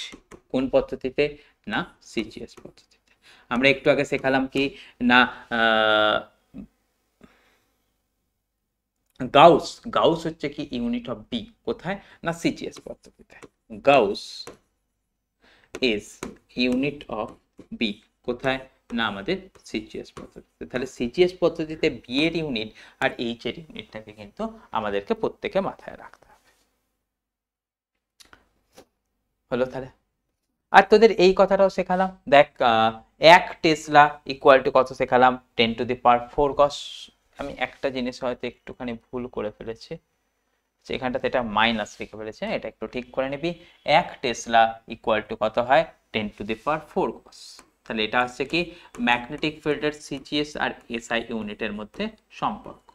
কোন পদ্ধতিতে, না সিজিএস পদ্ধতিতে। আমরা একটু আগে শেখালাম কি না গাউস, গাউস হচ্ছে কি ইউনিট অফ বি, কোথায়, না সিজিএস পদ্ধতিতে। Gauss is unit of B, কোথায়, না আমাদের সিজিএস পদ্ধতিতে। তাহলে সিজিএস পদ্ধতিতে বি এর ইউনিট আর এইচ এর ইউনিটটাকে কিন্তু আমাদেরকে প্রত্যেকে মাথায় রাখতে হবে। হলো তাহলে। আর তোদের এই কথাটাও শেখালাম, দেখ 1 টেসলা ইকুয়াল টু কত শেখালাম, 10⁴ কস। আমি একটা জিনিস হয়তো একটুখানি ভুল করে ফেলেছি, এখানটাতে এটা মাইনাস লিখে ফেলেছে, এটা একটু ঠিক করে নিবি। 1 টেসলা ইকুয়াল টু কত হয়, 10⁴ কস। তাহলে এটা হচ্ছে কি ম্যাগনেটিক ফিল্ডের সিজিএস আর এসআই ইউনিটের মধ্যে সম্পর্ক।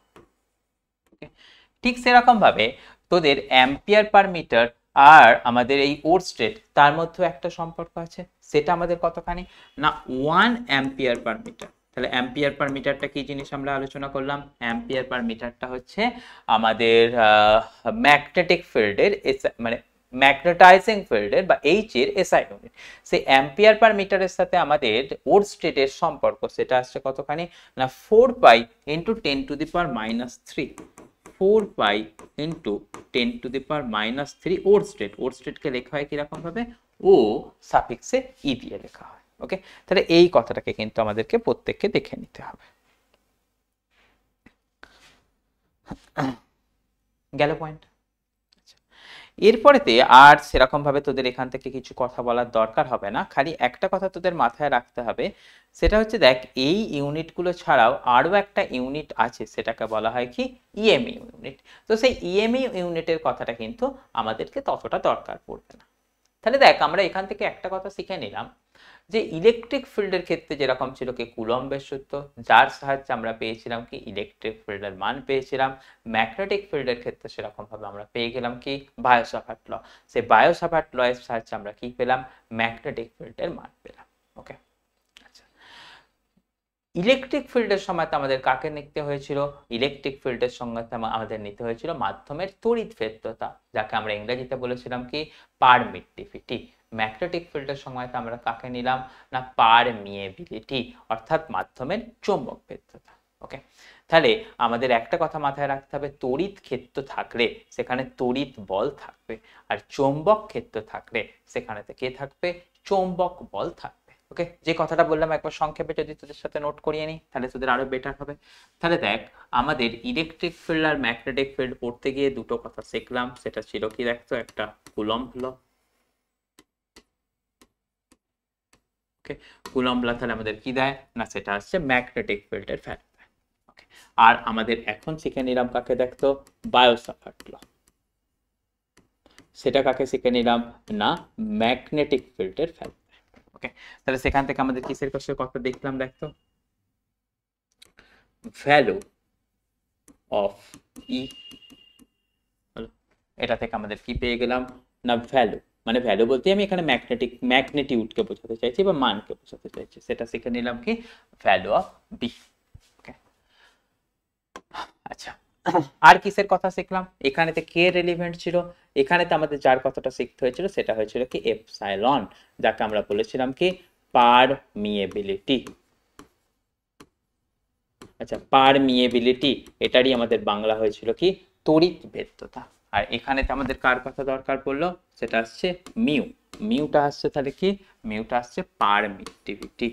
ঠিক সেরকম ভাবে তোদের অ্যাম্পিয়ার পার মিটার আর আমাদের এই ওরস্টেড তার মধ্যে একটা সম্পর্ক আছে, সেটা আমাদের কতখানি, না 1 অ্যাম্পিয়ার পার মিটার। তাহলে অ্যাম্পিয়ার পার মিটারটা কি জিনিস আমরা আলোচনা করলাম, অ্যাম্পিয়ার পার মিটারটা হচ্ছে আমাদের ম্যাগনেটিক ফিল্ডের মানে ম্যাগনেটাইজিং ফিল্ডের বা এইচ এর এসআই ইউনিট। সেই অ্যাম্পিয়ার পার মিটারের সাথে আমাদের ওরস্টেডের সম্পর্ক সেটা আসছে কতখানি, না 4 pi into 10⁻³ 4 pi into 10⁻³ Oersted. ওরস্টেডকে লেখা হয় কিরকম ভাবে, ও সাফিক্সে ই দিয়ে লেখা হয়। ওকে, তাহলে এই কথাটাকে কিন্তু আমাদেরকে প্রত্যেককে দেখে নিতে হবে। গেল পয়েন্ট। এরপরেতে আর সেরকম ভাবে তোদের এখান থেকে কিছু কথা বলার দরকার হবে না, খালি একটা কথা তোদের মাথায় রাখতে হবে, সেটা হচ্ছে দেখ এই ইউনিটগুলো ছাড়াও আরো একটা ইউনিট আছে, সেটাকে বলা হয় কি ইএমই ইউনিট। তো সেই ইএমই ইউনিটের কথাটা কিন্তু আমাদেরকে ততটা দরকার পড়বে না। তাহলে দেখ আমরা এখান থেকে একটা কথা শিখে নিলাম যে ইলেকট্রিক ফিল্ডের ক্ষেত্রে যেরকম ছিল কি কুলম্বের সূত্র, যার সাহায্যে আমরা পেয়েছিলাম কি ইলেকট্রিক ফিল্ডের মান পেয়েছিলাম। ম্যাগনেটিক ফিল্ডের ক্ষেত্রে সেরকম ভাবে আমরা পেয়ে গেলাম কি বায়ো-সাভার্ট ল। সেই বায়ো-সাভার্ট ল এর সাহায্যে আমরা কি পেলাম, ম্যাগনেটিক ফিল্ডের মান পেলাম। ওকে, আচ্ছা ইলেকট্রিক ফিল্ডের সময় তো আমাদের কাকে নিতে হয়েছিল, ইলেকট্রিক ফিল্ডের সঙ্গে আমাদের নিতে হয়েছিল মাধ্যমের তড়িৎ ভেদ্যতা, যাকে আমরা ইংরেজিতে বলেছিলাম কি পারমিটিভিটি। ম্যাগনেটিক ফিল্ডের সময় তো আমরা কাকে নিলাম, না পারমিয়েবিলিটি, অর্থাৎ মাধ্যমের চৌম্বক ভেদ্যতা। ওকে, তাহলে আমাদের একটা কথা মাথায় রাখতে হবে, তড়িৎ ক্ষেত্র থাকলে সেখানে তড়িৎ বল থাকবে, আর চৌম্বক ক্ষেত্র থাকলে সেখানে কে থাকবে, চৌম্বক বল থাকবে। ওকে, যে কথাটা বললাম একবার সংক্ষেপে যদি তোদের সাথে নোট করিয়ে নিই তাহলে তোদের আরো বেটার হবে। তাহলে দেখ আমাদের ইলেকট্রিক ফিল্ড আর ম্যাগনেটিক ফিল্ড পড়তে গিয়ে দুটো কথা শিখলাম, সেটা ছিল কি দেখতো, একটা কুলম্ব ল। ওকে, কুলম্ব ল তাহলে আমাদের কি দেয়, না সেটা হচ্ছে ম্যাগনেটিক ফিল্ডের ভ্যালু দেয়। ওকে, আর আমাদের এখন শিখে নিলাম কাকে দেখতো, বায়ো-সাভার্ট ল। সেটা কাকে শিখে নিলাম, না ম্যাগনেটিক ফিল্ডের ভ্যালু। ওকে, তাহলে সেখান থেকে আমাদের কিসের কথা দেখলাম দেখতো, ভ্যালু অফ ই। এটা থেকে আমাদের কি পেয়ে গেলাম, না ভ্যালু, মানে ভ্যালু বলতে আমি এখানে ম্যাগনেটিউডকে বোঝাতে চাইছি বা মানকে বোঝাতে চাইছি, সেটা শিখে নিলাম কি ভ্যালু অফ বি। ওকে, আচ্ছা আর কিসের কথা শিখলাম, এখানেতে কে রেলিভেন্ট ছিল, এখানেতে আমাদের যার কথাটা শিখতে হয়েছিল সেটা হয়েছিল কি এপসাইলন, যাকে আমরা বলেছিলাম কি পারমিয়েবিলিটি। আচ্ছা পারমিয়েবিলিটি, এটারই আমাদের বাংলা হয়েছিল কি তড়িৎ ভেদ্যতা। আর এখানেতে আমাদের কার কথা দরকার পড়লো, সেটা আসছে মিউ। মিউটা আসছে তাহলে কি, মিউটা আসছে পারমিটিভিটি,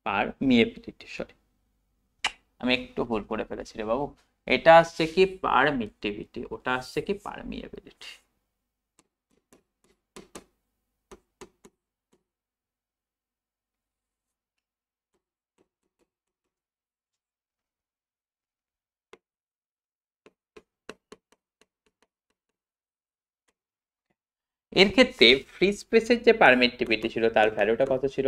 পারমিয়েবিলিটি, সরি আমি একটু ভুল করে ফেলেছি রে বাবু, এটা আসছে কি পারমিটিভিটি, ওটা আসছে কি পারমিয়েবিলিটি। এর ক্ষেত্রে ফ্রি স্পেসের যে পারমিটিভিটি ছিল তার ভ্যালুটা কত ছিল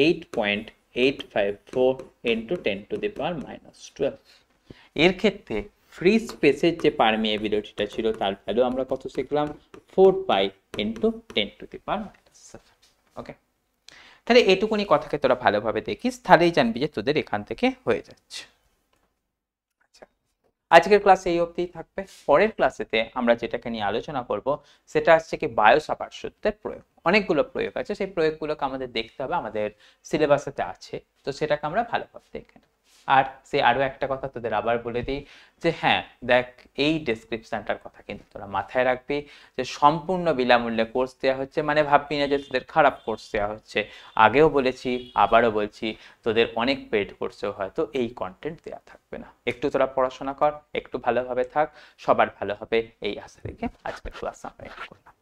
8.854 ইন্টু 10⁻⁻12। এর ক্ষেত্রে ফ্রি স্পেসের যে পারমিএবিলিটিটা ছিল তার ভ্যালু আমরা কত শিখলাম 4 পাই ইন্টু 10⁻⁷। ওকে, তাহলে এটুকুনি কথাকে তোরা ভালোভাবে দেখিস, তাহলেই জানবি যে তোদের এখান থেকে হয়ে যাচ্ছে। আচ্ছা, আজকের ক্লাসে এই অবধিই থাকবে। পরের ক্লাসেতে আমরা যেটাকে নিয়ে আলোচনা করব সেটা হচ্ছে কি বায়োসাভার সূত্রের প্রয়োগ। অনেকগুলো প্রয়োগ আছে, সেই প্রয়োগগুলোকে আমাদের দেখতে হবে, আমাদের সিলেবাসেতে আছে, তো সেটাকে আমরা ভালোভাবে দেখে নেব। আর সে আরো একটা কথা তোদের আবার বলে দিই যে হ্যাঁ দেখ, এই ডেসক্রিপশনটার কথা কিন্তু তোরা মাথায় রাখবি যে সম্পূর্ণ বিনামূল্যে কোর্স দেওয়া হচ্ছে, মানে ভাববি না যে তোদের খারাপ কোর্স দেওয়া হচ্ছে। আগেও বলেছি, আবারও বলছি, তোদের অনেক পেড কোর্সেও হয়তো এই কন্টেন্ট দেওয়া থাকবে না। একটু তোরা পড়াশোনা কর, একটু ভালোভাবে থাক, সবার ভালো হবে এই আশা রেখে আজকের ক্লাস আমরা এন্ড করলাম।